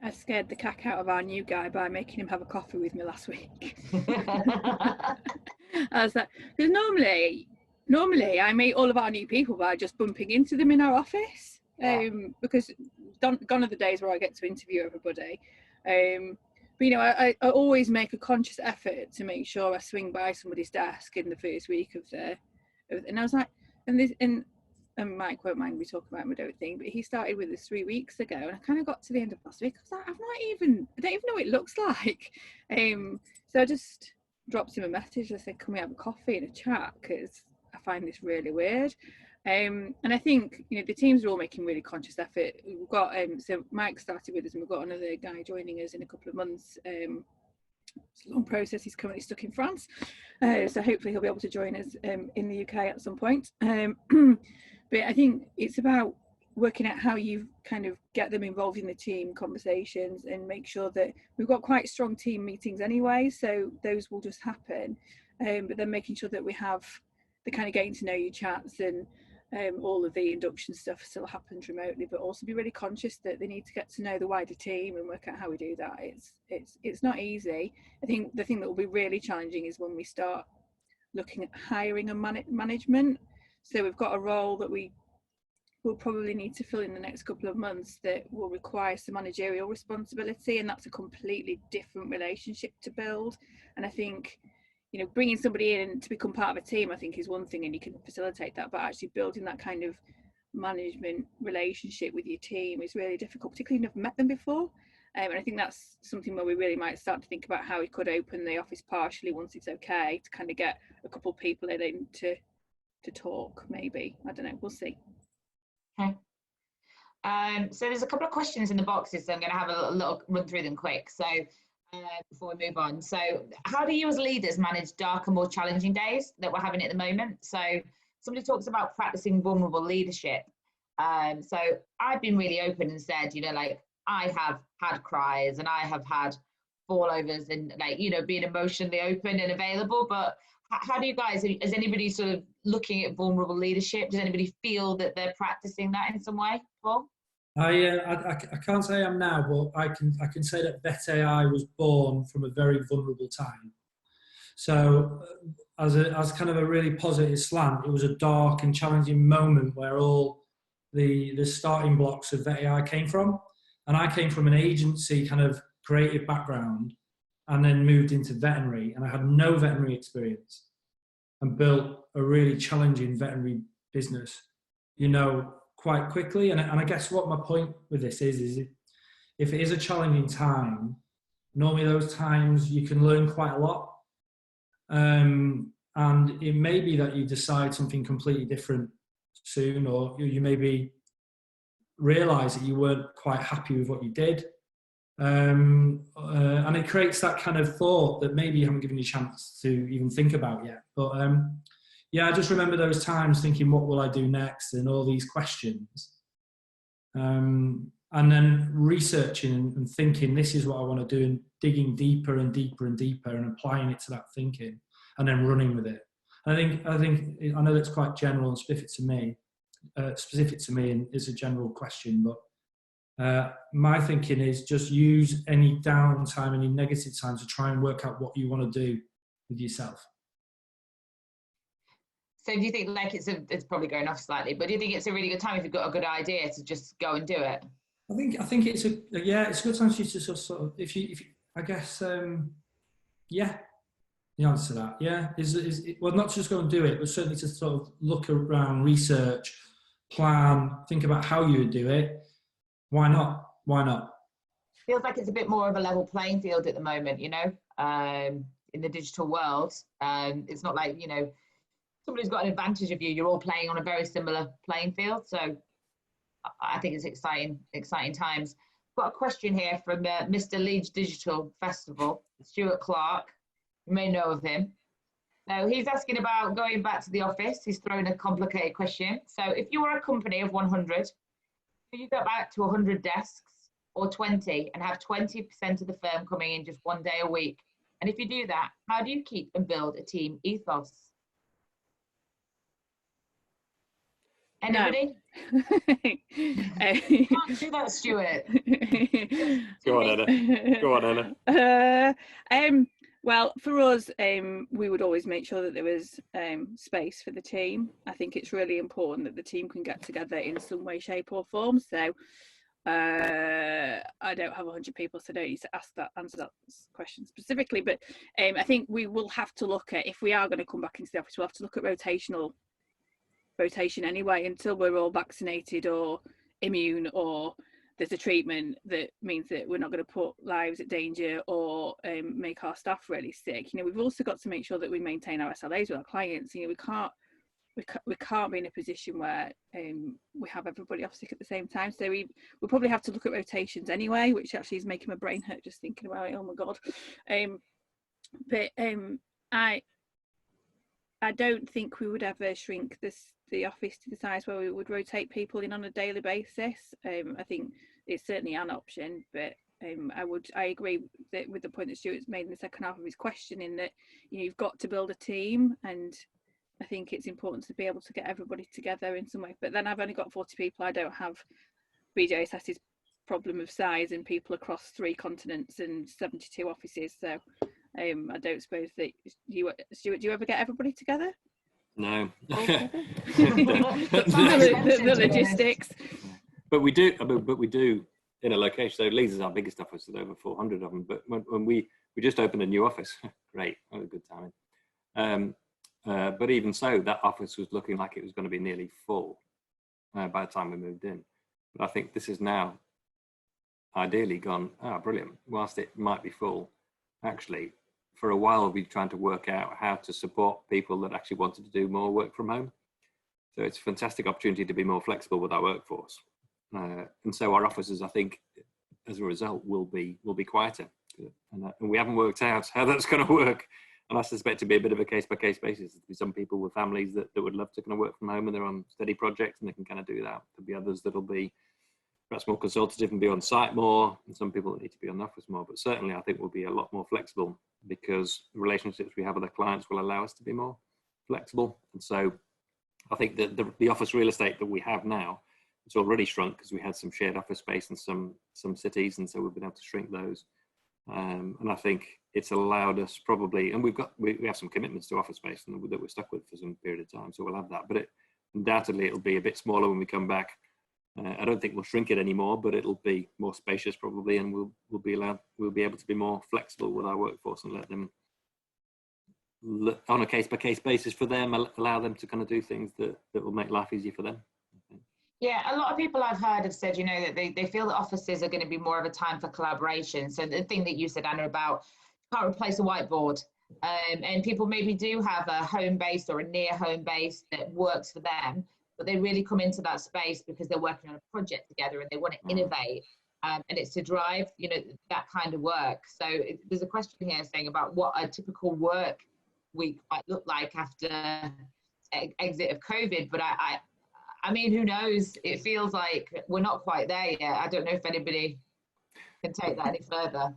I scared the cack out of our new guy by making him have a coffee with me last week. I was like, because normally I meet all of our new people by just bumping into them in our office, because gone are the days where I get to interview everybody. But you know, I always make a conscious effort to make sure I swing by somebody's desk in the first week of and I was like, and Mike won't mind me talking about him, I don't think, but he started with us 3 weeks ago, and I kind of got to the end of last week. I was like, I don't even know what it looks like. So I just dropped him a message. I said, can we have a coffee and a chat, because I find this really weird. And I think, you know, the teams are all making really conscious effort. We've got so Mike started with us, and we've got another guy joining us in a couple of months. It's a long process. He's currently stuck in France, so hopefully he'll be able to join us in the UK at some point. But I think it's about working out how you kind of get them involved in the team conversations, and make sure that we've got quite strong team meetings anyway, so those will just happen. But then making sure that we have the kind of getting to know you chats, and all of the induction stuff still happens remotely, but also be really conscious that they need to get to know the wider team and work out how we do that. It's not easy. I think the thing that will be really challenging is when we start looking at hiring and management. So we've got a role that we will probably need to fill in the next couple of months that will require some managerial responsibility, and that's a completely different relationship to build. And I think, you know, bringing somebody in to become part of a team, I think, is one thing, and you can facilitate that, but actually building that kind of management relationship with your team is really difficult, particularly if you've never met them before. And I think that's something where we really might start to think about how we could open the office partially once it's okay, to kind of get a couple of people in to talk, maybe. I don't know, we'll see. Okay. So there's a couple of questions in the boxes, so I'm going to have a little run through them quick. So before we move on, so how do you as leaders manage darker, more challenging days that we're having at the moment? So somebody talks about practicing vulnerable leadership. So I've been really open and said, you know, like, I have had cries and I have had fallovers, and, like, you know, being emotionally open and available. But how do you guys, is anybody sort of looking at vulnerable leadership? Does anybody feel that they're practicing that in some way, Paul? I can't say I'm now, but I can say that Vet AI was born from a very vulnerable time. So as kind of a really positive slant, it was a dark and challenging moment where all the starting blocks of Vet AI came from. And I came from an agency kind of creative background, and then moved into veterinary, and I had no veterinary experience, and built a really challenging veterinary business, you know, quite quickly. And I guess what my point with this is if it is a challenging time, normally those times you can learn quite a lot. And it may be that you decide something completely different soon, or you maybe realise that you weren't quite happy with what you did. And it creates that kind of thought that maybe you haven't given you a chance to even think about yet. But yeah, I just remember those times thinking, what will I do next? And all these questions. And then researching and thinking, this is what I want to do, and digging deeper and deeper and deeper, and applying it to that thinking, and then running with it. I know that's quite general and specific to me, and is a general question, but my thinking is just use any downtime, any negative time, to try and work out what you want to do with yourself. So do you think, like, it's probably going off slightly, but do you think it's a really good time if you've got a good idea to just go and do it? I think it's a good time for you to sort of if you I guess yeah, the answer to that, yeah, is well, not to just go and do it, but certainly to sort of look around, research, plan, think about how you would do it. Why not? Feels like it's a bit more of a level playing field at the moment, you know, in the digital world. It's not like, you know, somebody's got an advantage of you. You're all playing on a very similar playing field. So I think it's exciting times. Got a question here from Mr. Leeds Digital Festival, Stuart Clark. You may know of him. So he's asking about going back to the office. He's thrown a complicated question. So if you were a company of 100, could you go back to 100 desks or 20 and have 20% of the firm coming in just one day a week? And if you do that, how do you keep and build a team ethos? Anybody? No. Can't do that, Stuart. Go on, Anna. Go on, Anna. Well, for us, we would always make sure that there was space for the team. I think it's really important that the team can get together in some way, shape or form. So I don't have 100 people, so I don't need to answer that question specifically. But I think we will have to look at, if we are going to come back into the office, we'll have to look at rotation anyway, until we're all vaccinated or immune, or there's a treatment that means that we're not going to put lives at danger or make our staff really sick. You know, we've also got to make sure that we maintain our SLAs with our clients. You know, we can't be in a position where we have everybody off sick at the same time. So we'll probably have to look at rotations anyway, which actually is making my brain hurt just thinking about it. Oh my god. But I don't think we would ever shrink the office to the size where we would rotate people in on a daily basis. I think it's certainly an option, but I agree with the point that Stuart's made in the second half of his question, in that, you know, you've got to build a team, and I think it's important to be able to get everybody together in some way. But then I've only got 40 people. I don't have BJSS's problem of size and people across 3 continents and 72 offices. So I don't suppose that Stuart, do you ever get everybody together? No. The logistics. But we do. But we do in a location. So Leeds is our biggest office with over 400 of them. But when we just opened a new office, great, what a good timing. But even so, that office was looking like it was going to be nearly full by the time we moved in. But I think this is now ideally gone, brilliant. Whilst it might be full, actually, for a while we've been trying to work out how to support people that actually wanted to do more work from home. So it's a fantastic opportunity to be more flexible with our workforce. And so our offices, I think, as a result, will be quieter. And we haven't worked out how that's going to work. And I suspect to be a bit of a case-by-case basis. There'll be some people with families that would love to kind of work from home and they're on steady projects and they can kind of do that. There'll be others that'll be perhaps more consultative and be on site more, and some people that need to be on the office more. But certainly I think we'll be a lot more flexible, because the relationships we have with our clients will allow us to be more flexible. And so I think that the office real estate that we have now, it's already shrunk because we had some shared office space in some cities, and so we've been able to shrink those. And I think it's allowed us probably, and we have some commitments to office space that we're stuck with for some period of time, so we'll have that. But undoubtedly it'll be a bit smaller when we come back. I don't think we'll shrink it anymore, but it'll be more spacious probably, and we'll be able to be more flexible with our workforce and let them, on a case-by-case basis for them, allow them to kind of do things that will make life easier for them. Yeah, a lot of people I've heard have said, you know, that they feel that offices are going to be more of a time for collaboration. So the thing that you said, Anna, about can't replace a whiteboard, and people maybe do have a home base or a near home base that works for them, but they really come into that space because they're working on a project together and they want to innovate, and it's to drive, you know, that kind of work. So there's a question here saying about what a typical work week might look like after exit of COVID, but I mean, who knows? It feels like we're not quite there yet. I don't know if anybody can take that any further.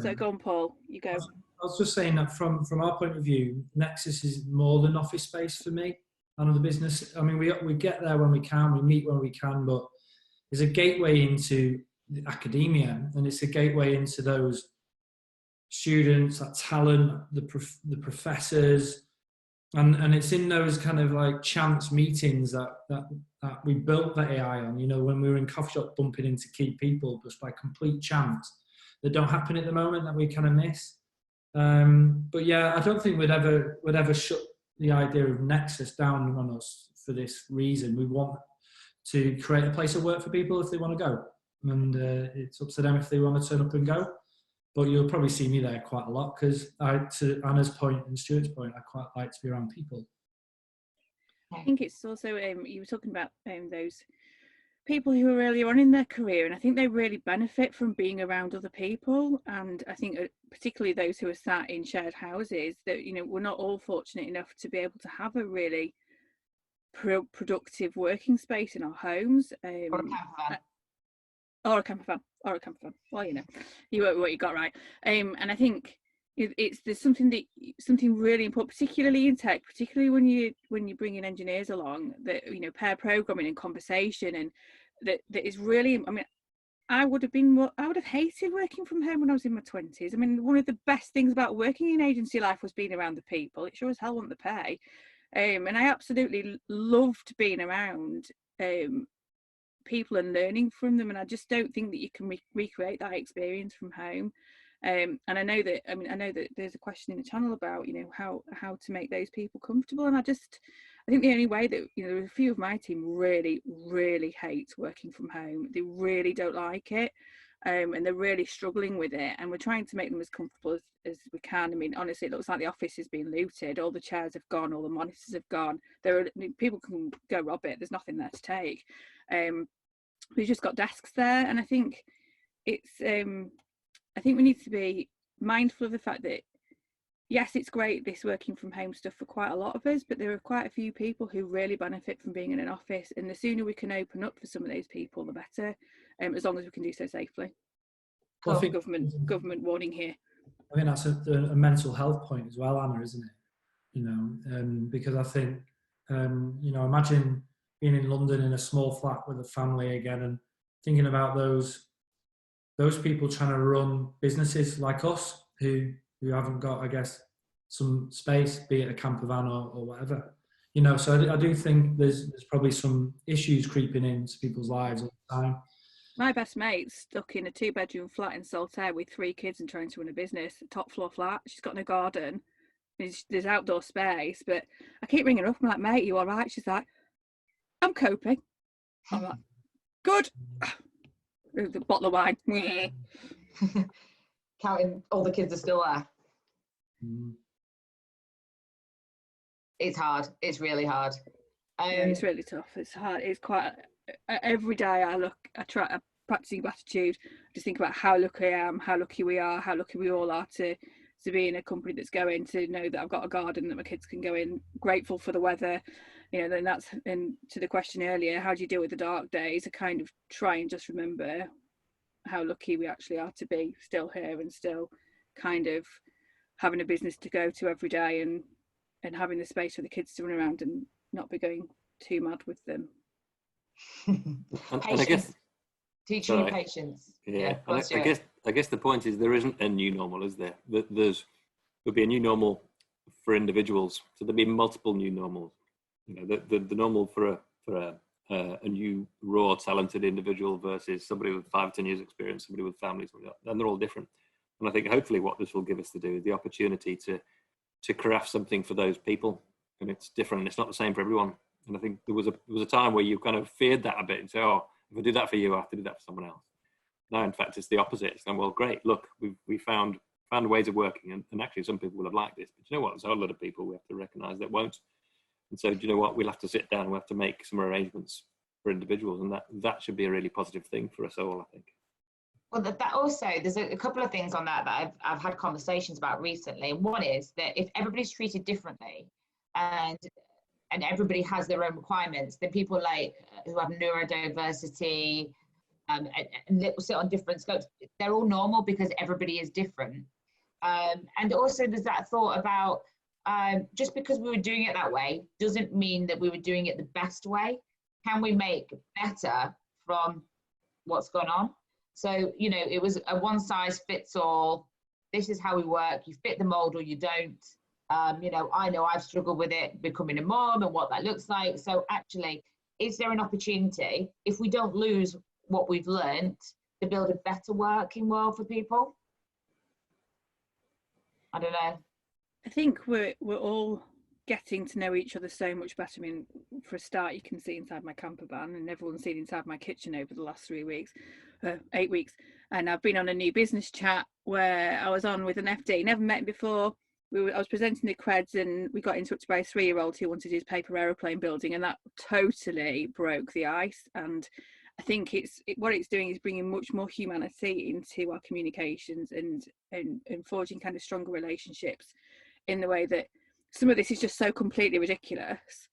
So go on, Paul, you go. I was just saying that from our point of view, Nexus is more than office space for me. I know the business, I mean, we get there when we can, we meet when we can, but there's a gateway into the academia, and it's a gateway into those students, that talent, the professors, and it's in those kind of like chance meetings that we built the AI on, you know, when we were in coffee shop bumping into key people just by complete chance that don't happen at the moment, that we kind of miss. But yeah, I don't think we'd ever shut the idea of Nexus down on us for this reason. We want to create a place of work for people if they want to go, and it's up to them if they want to turn up and go. But you'll probably see me there quite a lot because, to Anna's point and Stuart's point, I quite like to be around people. I think it's also, you were talking about those people who are earlier on in their career, and I think they really benefit from being around other people. And I think particularly those who are sat in shared houses, that, you know, we're not all fortunate enough to be able to have a really productive working space in our homes. Or a camper van. Well, you know, what you got right. And I think there's something really important, particularly in tech, particularly when you bring in engineers along, that pair programming and conversation, and that is really, I mean, I would have hated working from home when I was in my 20s. I mean, one of the best things about working in agency life was being around the people. It sure as hell wasn't the pay. And I absolutely loved being around people and learning from them. And I just don't think that you can recreate that experience from home. And I know that there's a question in the channel about, how to make those people comfortable. And I think the only way that, a few of my team really, really hate working from home. They really don't like it. And they're really struggling with it. And we're trying to make them as comfortable as we can. I mean, honestly, it looks like the office is being looted. All the chairs have gone, all the monitors have gone. People can go rob it. There's nothing there to take. We've just got desks there. And I think I think we need to be mindful of the fact that, yes, it's great, this working from home stuff for quite a lot of us, but there are quite a few people who really benefit from being in an office, and the sooner we can open up for some of those people, the better, as long as we can do so safely. Well, I think government warning here. I think that's a mental health point as well, Anna, isn't it? Because I think, imagine being in London in a small flat with a family again, and thinking about those people trying to run businesses like us who haven't got, I guess, some space, be it a camper van or whatever. So I do think there's probably some issues creeping into people's lives all the time. My best mate's stuck in a 2-bedroom flat in Saltaire with 3 kids and trying to run a business, a top floor flat. She's got no garden. There's outdoor space, but I keep ringing her up. I'm like, mate, you all right? She's like, I'm coping. I'm like, good. The bottle of wine. Counting all the kids are still there. It's hard. It's really hard. It's really tough. It's hard. It's quite. Every day I'm practicing gratitude. Just think about how lucky I am, how lucky we are, how lucky we all are to be in a company that's going, to know that I've got a garden that my kids can go in. Grateful for the weather. Then that's, and to the question earlier, how do you deal with the dark days? I kind of try and just remember how lucky we actually are to be still here and still kind of having a business to go to every day, and having the space for the kids to run around and not be going too mad with them. And I guess teaching you patience. Yeah, I guess the point is there isn't a new normal, is there? There'll be a new normal for individuals, so there'll be multiple new normals. The normal for a new raw talented individual versus somebody with 5 or 10 years experience, somebody with families, and they're all different. And I think hopefully what this will give us to do is the opportunity to craft something for those people, and it's different. It's not the same for everyone. And I think there was a time where you kind of feared that a bit and say, oh, if I do that for you, I have to do that for someone else. Now, in fact, it's the opposite. It's going, well, great. Look, we found ways of working, and actually some people will have liked this, but you know what? There's a whole lot of people we have to recognise that won't. And so, do you know what? We'll have to sit down and we'll have to make some arrangements for individuals, and that should be a really positive thing for us all, I think. Well, that also, there's a couple of things on that I've had conversations about recently. One is that if everybody's treated differently and everybody has their own requirements, then people like who have neurodiversity and sit on different scopes, they're all normal because everybody is different. And also there's that thought about just because we were doing it that way doesn't mean that we were doing it the best way. Can we make better from what's gone on? So, it was a one size fits all. This is how we work. You fit the mold or you don't. I know I've struggled with it, becoming a mom and what that looks like. So actually, is there an opportunity, if we don't lose what we've learned, to build a better working world for people? I don't know. I think we're all getting to know each other so much better. I mean, for a start, you can see inside my camper van, and everyone's seen inside my kitchen over the last 8 weeks. And I've been on a new business chat where I was on with an FD, never met him before. I was presenting the creds, and we got interrupted by a 3-year-old who wanted his paper aeroplane building, and that totally broke the ice. And I think what it's doing is bringing much more humanity into our communications and forging kind of stronger relationships in the way that some of this is just so completely ridiculous.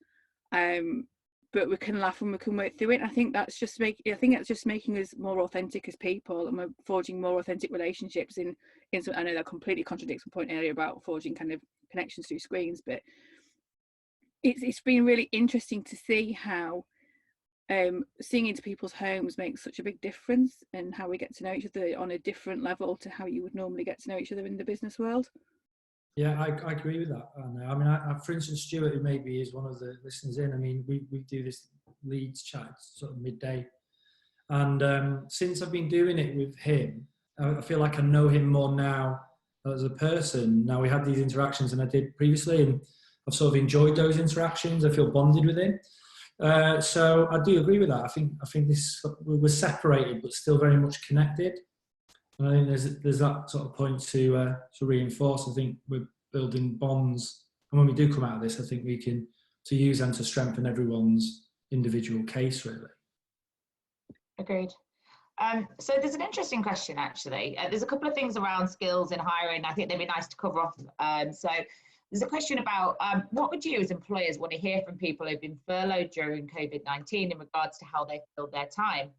but we can laugh and we can work through it. And I think that's just making us more authentic as people, and we're forging more authentic relationships in some, I know that completely contradicts the point earlier about forging kind of connections through screens, but it's been really interesting to see how seeing into people's homes makes such a big difference, and how we get to know each other on a different level to how you would normally get to know each other in the business world. Yeah, I agree with that. I mean, for instance, Stuart, who maybe is one of the listeners in, I mean, we do this Leeds chat sort of midday. And since I've been doing it with him, I feel like I know him more now as a person. Now we have these interactions than I did previously, and I've sort of enjoyed those interactions. I feel bonded with him. So I do agree with that. I think we're separated, but still very much connected. And I think there's that sort of point to reinforce. I think we're building bonds, and when we do come out of this, I think we can to use them to strengthen everyone's individual case, really. Agreed. So there's an interesting question, actually. There's a couple of things around skills and hiring. I think they'd be nice to cover off. So there's a question about what would you as employers want to hear from people who've been furloughed during COVID-19 in regards to how they filled their time?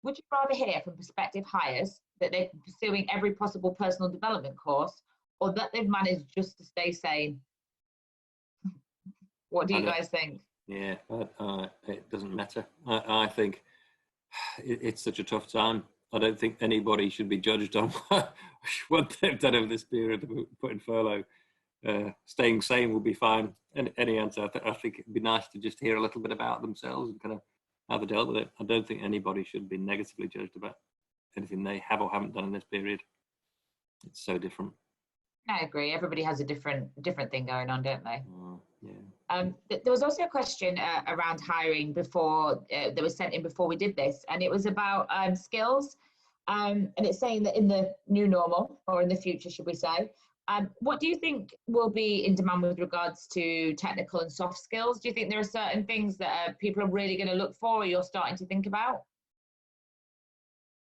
Would you rather hear from prospective hires that they're pursuing every possible personal development course, or that they've managed just to stay sane? What do you guys think? Yeah, it doesn't matter. I think it's such a tough time. I don't think anybody should be judged on what they've done over this period of putting furlough. Staying sane will be fine. Any answer. I think it'd be nice to just hear a little bit about themselves and kind of how they dealt with it. I don't think anybody should be negatively judged about anything they have or haven't done in this period. It's so different. I agree. Everybody has a different thing going on, don't they? Yeah. There was also a question around hiring before that was sent in before we did this, and it was about skills. And it's saying that in the new normal, or in the future, should we say, what do you think will be in demand with regards to technical and soft skills? Do you think there are certain things that people are really going to look for, or you're starting to think about?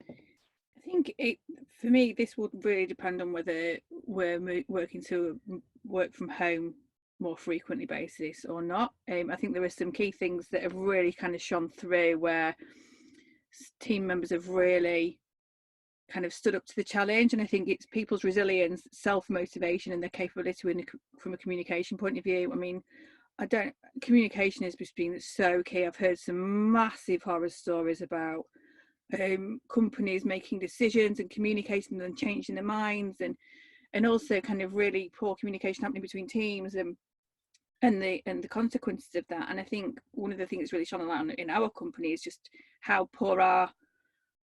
I think for me, this would really depend on whether we're working to work from home more frequently basis or not. I think there are some key things that have really kind of shone through where team members have really kind of stood up to the challenge, and I think it's people's resilience, self-motivation, and their capability from a communication point of view. I mean, communication has been so key. I've heard some massive horror stories about companies making decisions and communicating them and changing their minds, and also kind of really poor communication happening between teams, and the consequences of that. And I think one of the things that's really shone a light on in our company is just how poor our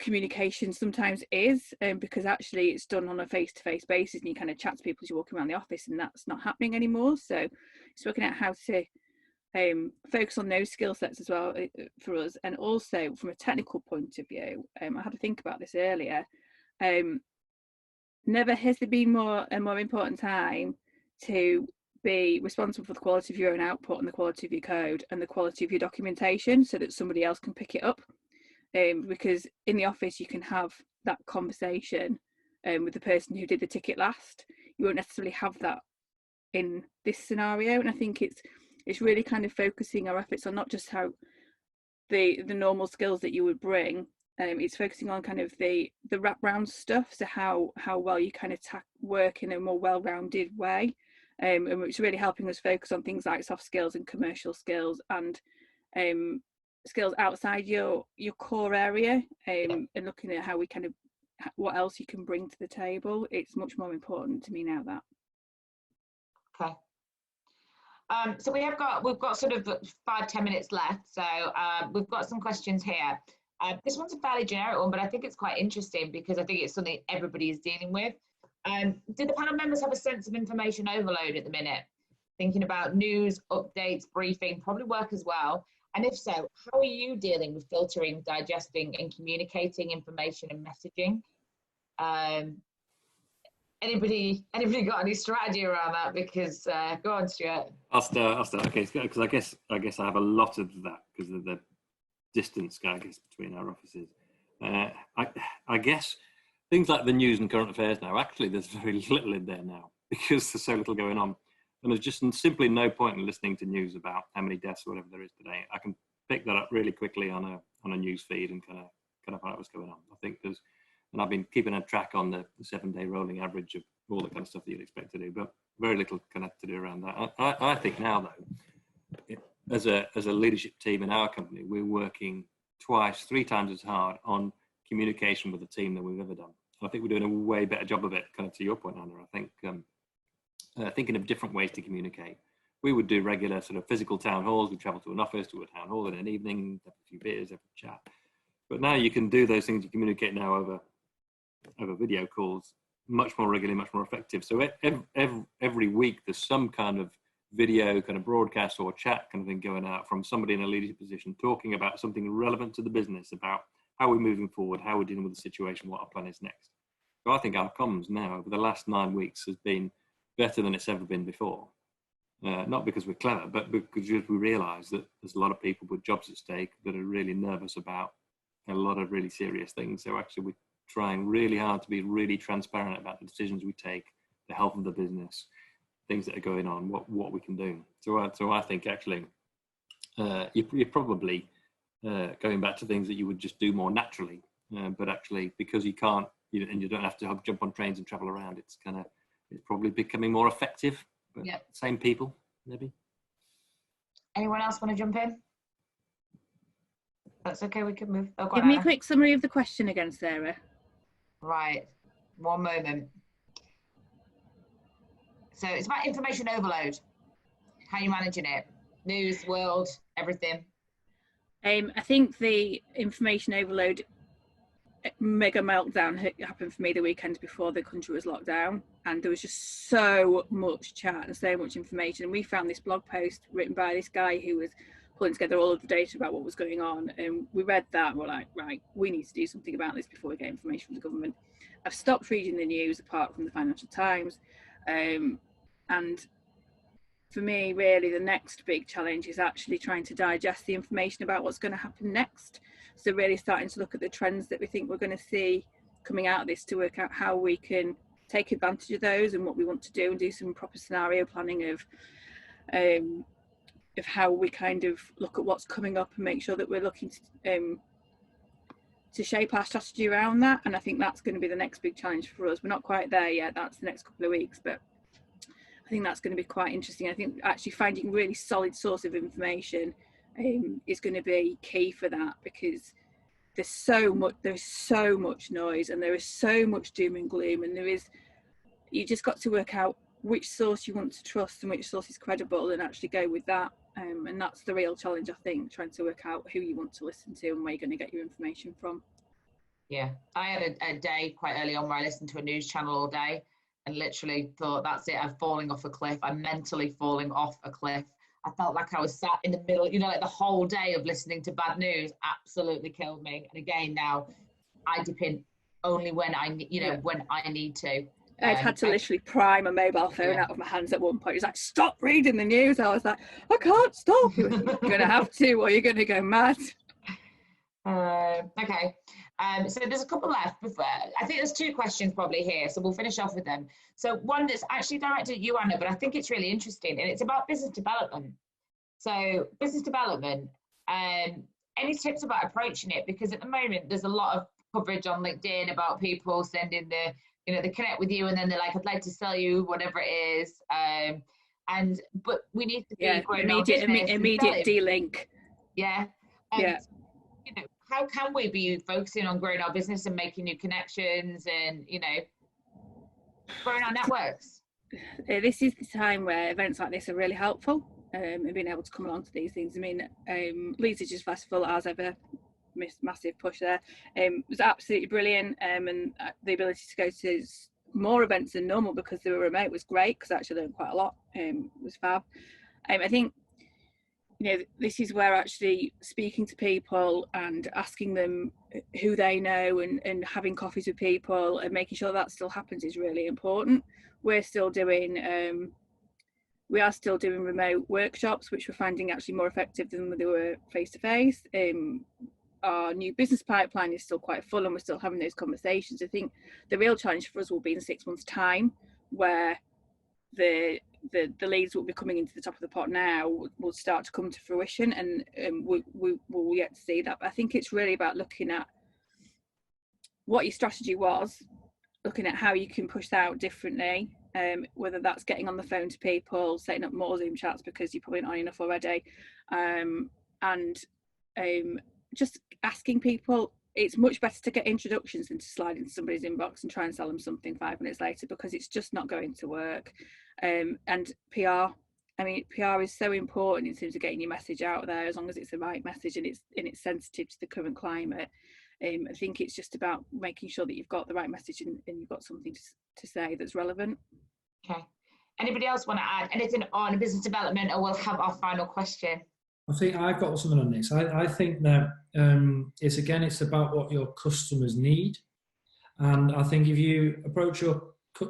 communication sometimes is, because actually it's done on a face-to-face basis, and you kind of chat to people as you're walking around the office, and that's not happening anymore. So it's working out how to focus on those skill sets as well for us. And also from a technical point of view, I had to think about this earlier, never has there been a more important time to be responsible for the quality of your own output and the quality of your code and the quality of your documentation, so that somebody else can pick it up. Because in the office you can have that conversation with the person who did the ticket last. You won't necessarily have that in this scenario, and I think it's really kind of focusing our efforts on not just how the normal skills that you would bring. It's focusing on kind of the wraparound stuff, so how well you kind of work in a more well-rounded way, and it's really helping us focus on things like soft skills and commercial skills, and skills outside your core area, and looking at how we kind of what else you can bring to the table. It's much more important to me now that. Okay. So we've got sort of 5-10 minutes left. So we've got some questions here. This one's a fairly generic one, but I think it's quite interesting because I think it's something everybody is dealing with. Do the panel members have a sense of information overload at the minute? Thinking about news, updates, briefing, probably work as well. And if so, how are you dealing with filtering, digesting, and communicating information and messaging? Anybody got any strategy around that? Because go on, Stuart. I'll start. Okay, because I guess I have a lot of that because of the distance, I guess, between our offices. I guess things like the news and current affairs now. Actually, there's very little in there now because there's so little going on. And there's just simply no point in listening to news about how many deaths or whatever there is today. I can pick that up really quickly on a news feed and kind of find out what's going on. I think and I've been keeping a track on the 7-day rolling average of all the kind of stuff that you'd expect to do, but very little kind of to do around that. I think now though, as a leadership team in our company, we're working 3 times as hard on communication with the team than we've ever done. I think we're doing a way better job of it, kind of to your point, Anna. I think thinking of different ways to communicate. We would do regular sort of physical town halls. We'd travel to an office, to a town hall in an evening, have a few beers, have a chat. But now you can do those things, you communicate now over video calls much more regularly, much more effective. So every week there's some kind of video kind of broadcast or chat kind of thing going out from somebody in a leadership position talking about something relevant to the business, about how we're moving forward, how we're dealing with the situation, what our plan is next. So I think our comms now over the last 9 weeks has been better than it's ever been before. Not because we're clever, but because we realise that there's a lot of people with jobs at stake that are really nervous about a lot of really serious things. So actually we're trying really hard to be really transparent about the decisions we take, the health of the business, things that are going on, what we can do. So I think actually you're probably going back to things that you would just do more naturally, but actually because you can't, and you don't have to jump on trains and travel around, it's probably becoming more effective. But yep. Same people, maybe. Anyone else want to jump in? That's okay, we can move. Give me a quick summary of the question again, Sarah. Right, one moment. So it's about information overload. How are you managing it? News, world, everything. I think the information overload mega meltdown happened for me the weekend before the country was locked down, and there was just so much chat and so much information. And we found this blog post written by this guy who was pulling together all of the data about what was going on, and we read that and we're like, right, we need to do something about this before we get information from the government. I've stopped reading the news apart from the Financial Times, and for me really the next big challenge is actually trying to digest the information about what's going to happen next. So really starting to look at the trends that we think we're going to see coming out of this to work out how we can take advantage of those and what we want to do, and do some proper scenario planning of how we kind of look at what's coming up and make sure that we're looking to shape our strategy around that. And I think that's going to be the next big challenge for us. We're not quite there yet, that's the next couple of weeks, but I think that's going to be quite interesting. I think actually finding a really solid source of information is going to be key for that, because there's so much noise and there is so much doom and gloom, and you just got to work out which source you want to trust and which source is credible and actually go with that. And that's the real challenge, I think, trying to work out who you want to listen to and where you're going to get your information from. Yeah, I had a day quite early on where I listened to a news channel all day and literally thought, that's it, I'm falling off a cliff. I'm mentally falling off a cliff. I felt like I was sat in the middle, like the whole day of listening to bad news absolutely killed me. And again, now I dip in only when when I need to. I'd had to literally pry my mobile phone out of my hands at one point. It's like, stop reading the news. I was like, I can't stop. You're going to have to, or you're going to go mad. Okay. So there's a couple left. I think there's 2 questions probably here, so we'll finish off with them. So one that's actually directed at you, Anna, but I think it's really interesting, and it's about business development. So business development, any tips about approaching it? Because at the moment, there's a lot of coverage on LinkedIn about people sending they connect with you and then they're like, I'd like to sell you whatever it is. But we need to be immediate de-link. Yeah. How can we be focusing on growing our business and making new connections and, growing our networks? This is the time where events like this are really helpful, and being able to come along to these things. I mean, Leeds Digital Festival, as ever, massive push there. Was absolutely brilliant, and the ability to go to more events than normal because they were remote was great, because I actually learned quite a lot. It was fab. I think this is where actually speaking to people and asking them who they know and having coffees with people and making sure that still happens is really important. We are still doing remote workshops, which we're finding actually more effective than they were face to face. Our new business pipeline is still quite full and we're still having those conversations. I think the real challenge for us will be in 6 months' time, where the leads that will be coming into the top of the pot now will start to come to fruition, and we'll yet to see that. But I think it's really about looking at what your strategy was, looking at how you can push that out differently, whether that's getting on the phone to people, setting up more Zoom chats because you're probably not on enough already, and just asking people. It's much better to get introductions than to slide into somebody's inbox and try and sell them something 5 minutes later, because it's just not going to work. And PR, I mean, PR is so important in terms of getting your message out there, as long as it's the right message and it's sensitive to the current climate. I think it's just about making sure that you've got the right message and you've got something to say that's relevant. Okay. Anybody else want to add anything on business development, or we'll have our final question? I think I've got something on this. I think that it's about what your customers need, and I think if you approach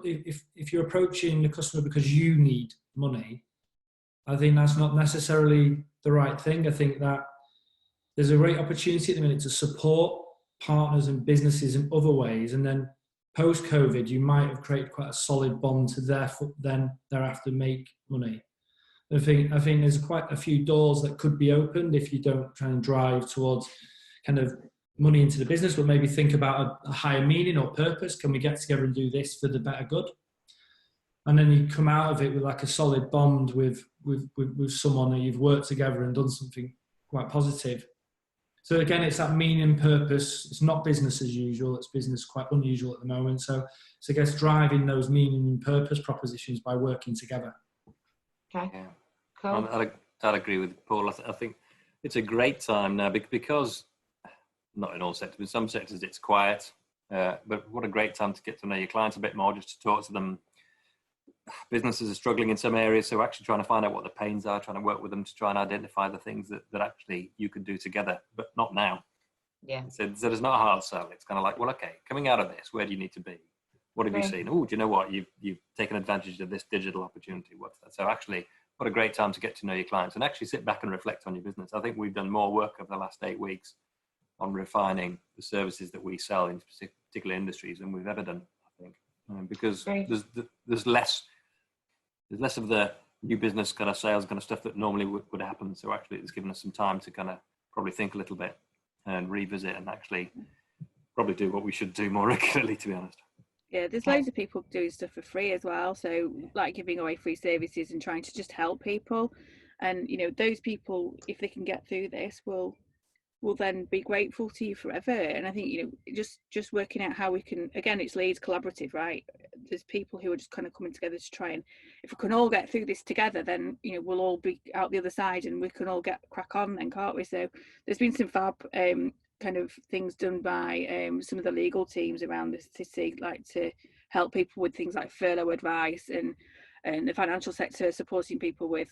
if you're approaching the customer because you need money, I think that's not necessarily the right thing. I think that there's a great opportunity at the minute to support partners and businesses in other ways, and then post-COVID, you might have created quite a solid bond to then thereafter make money. I think there's quite a few doors that could be opened if you don't try and drive towards kind of money into the business, but maybe think about a higher meaning or purpose. Can we get together and do this for the better good? And then you come out of it with like a solid bond with someone that you've worked together and done something quite positive. So again, it's that meaning and purpose. It's not business as usual. It's business quite unusual at the moment. So I guess driving those meaning and purpose propositions by working together. Okay. Yeah. Cool. I'd agree with Paul. I think it's a great time now because, not in all sectors, but in some sectors it's quiet. But what a great time to get to know your clients a bit more, just to talk to them. Businesses are struggling in some areas, so actually trying to find out what the pains are, trying to work with them to try and identify the things that actually you can do together, but not now. Yeah. So it's not a hard sell. It's kind of like, well, okay, coming out of this, where do you need to be? What have you seen? Oh, do you know what? You've taken advantage of this digital opportunity. What's that? So actually, what a great time to get to know your clients and actually sit back and reflect on your business. I think we've done more work over the last 8 weeks on refining the services that we sell in particular industries than we've ever done, I think, because there's less of the new business kind of sales kind of stuff that normally would happen. So actually, it's given us some time to kind of probably think a little bit and revisit and actually probably do what we should do more regularly, to be honest. Yeah, there's loads of people doing stuff for free as well. So like giving away free services and trying to just help people. And, those people, if they can get through this, will then be grateful to you forever. And I think, just working out how we can, again, it's Leeds collaborative, right? There's people who are just kind of coming together to try, and if we can all get through this together, then, we'll all be out the other side and we can all get crack on then, can't we? So there's been some fab kind of things done by some of the legal teams around the city, like to help people with things like furlough advice, and the financial sector supporting people with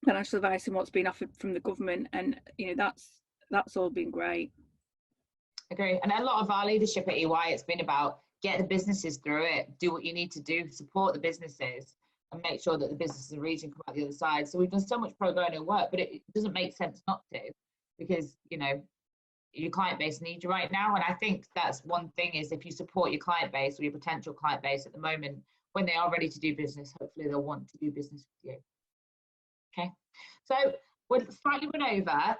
financial advice and what's been offered from the government. And that's all been great. Agree. And a lot of our leadership at EY, it's been about get the businesses through it, do what you need to do, support the businesses, and make sure that the businesses in the region come out the other side. So we've done so much pro bono work, but it doesn't make sense not to, because your client base needs you right now. And I think that's one thing, is if you support your client base or your potential client base at the moment, when they are ready to do business, hopefully they'll want to do business with you. Okay, so we're slightly run over.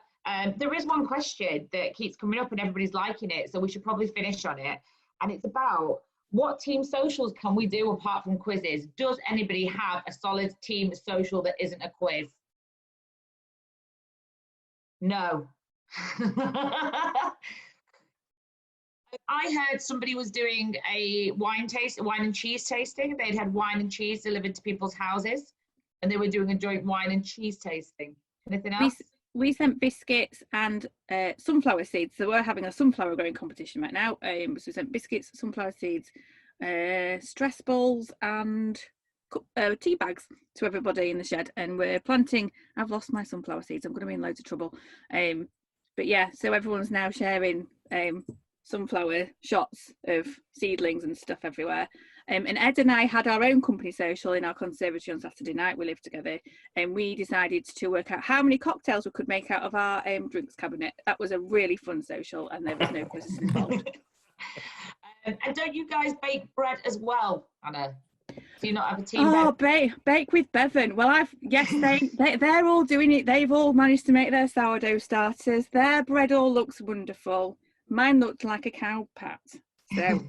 There is one question that keeps coming up and everybody's liking it, so we should probably finish on it. And it's about, what team socials can we do apart from quizzes? Does anybody have a solid team social that isn't a quiz? No. I heard somebody was doing a wine and cheese tasting. They'd had wine and cheese delivered to people's houses, and they were doing a joint wine and cheese tasting. Anything else? We sent biscuits and sunflower seeds. So we're having a sunflower growing competition right now. So we sent biscuits, sunflower seeds, stress balls and tea bags to everybody in the shed. And we're planting, I've lost my sunflower seeds. I'm going to be in loads of trouble. But yeah, so everyone's now sharing sunflower shots of seedlings and stuff everywhere. And Ed and I had our own company social in our conservatory on Saturday night. We lived together, and we decided to work out how many cocktails we could make out of our drinks cabinet. That was a really fun social, and there was no quizzes involved. And don't you guys bake bread as well, Anna? Do you not have a team? Oh, bake with Bevan. Well, they're all doing it. They've all managed to make their sourdough starters. Their bread all looks wonderful. Mine looked like a cow pat. So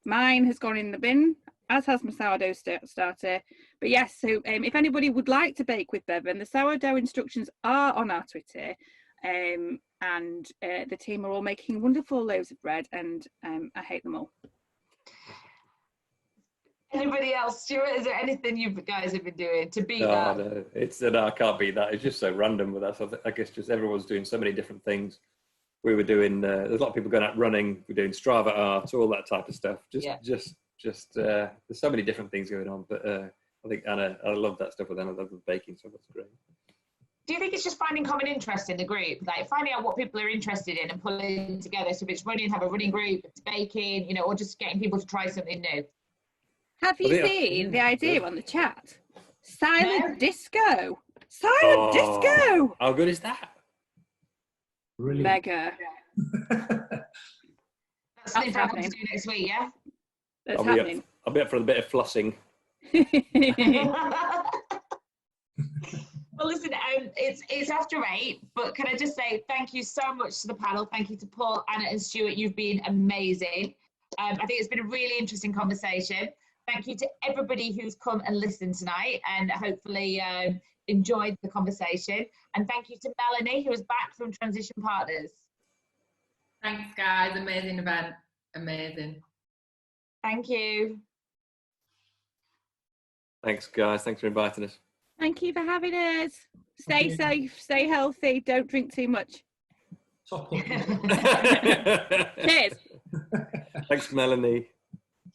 mine has gone in the bin, as has my sourdough starter. But yes, so if anybody would like to bake with Bevan, the sourdough instructions are on our Twitter. And the team are all making wonderful loaves of bread, and I hate them all. Anybody else, Stuart? Is there anything you guys have been doing to beat that? No, no, I can't beat that. It's just so random with us. I guess just everyone's doing so many different things. We were doing. There's a lot of people going out running. We're doing Strava art, all that type of stuff. Just there's so many different things going on. But I think Anna, I love that stuff with Anna. I love the baking, so that's great. Do you think it's just finding common interest in the group, like finding out what people are interested in and pulling together? So if it's running, have a running group, it's baking, you know, or just getting people to try something new. Have you seen the idea on the chat? Silent disco. Silent disco. How good is that? Brilliant. Mega. That's something for everyone to do next week, yeah? That's happening. I'll be up for a bit of flossing. Well, listen, it's after 8, but can I just say thank you so much to the panel. Thank you to Paul, Anna and Stuart. You've been amazing. I think it's been a really interesting conversation. Thank you to everybody who's come and listened tonight and hopefully enjoyed the conversation. And thank you to Melanie, who is back from Transition Partners. Thanks, guys. Amazing event. Amazing. Thank you. Thanks, guys. Thanks for inviting us. Thank you for having us. Stay safe, stay healthy, don't drink too much. Top up. Cheers. Thanks, Melanie.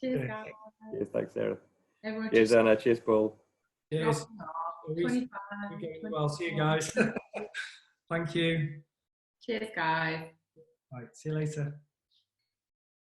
Cheers, guys. Cheers, thanks, Sarah. Everyone Cheers, Anna. Cheers, Paul. Cheers. 25. Well, see you guys. Thank you. Cheers, guys. Right, see you later.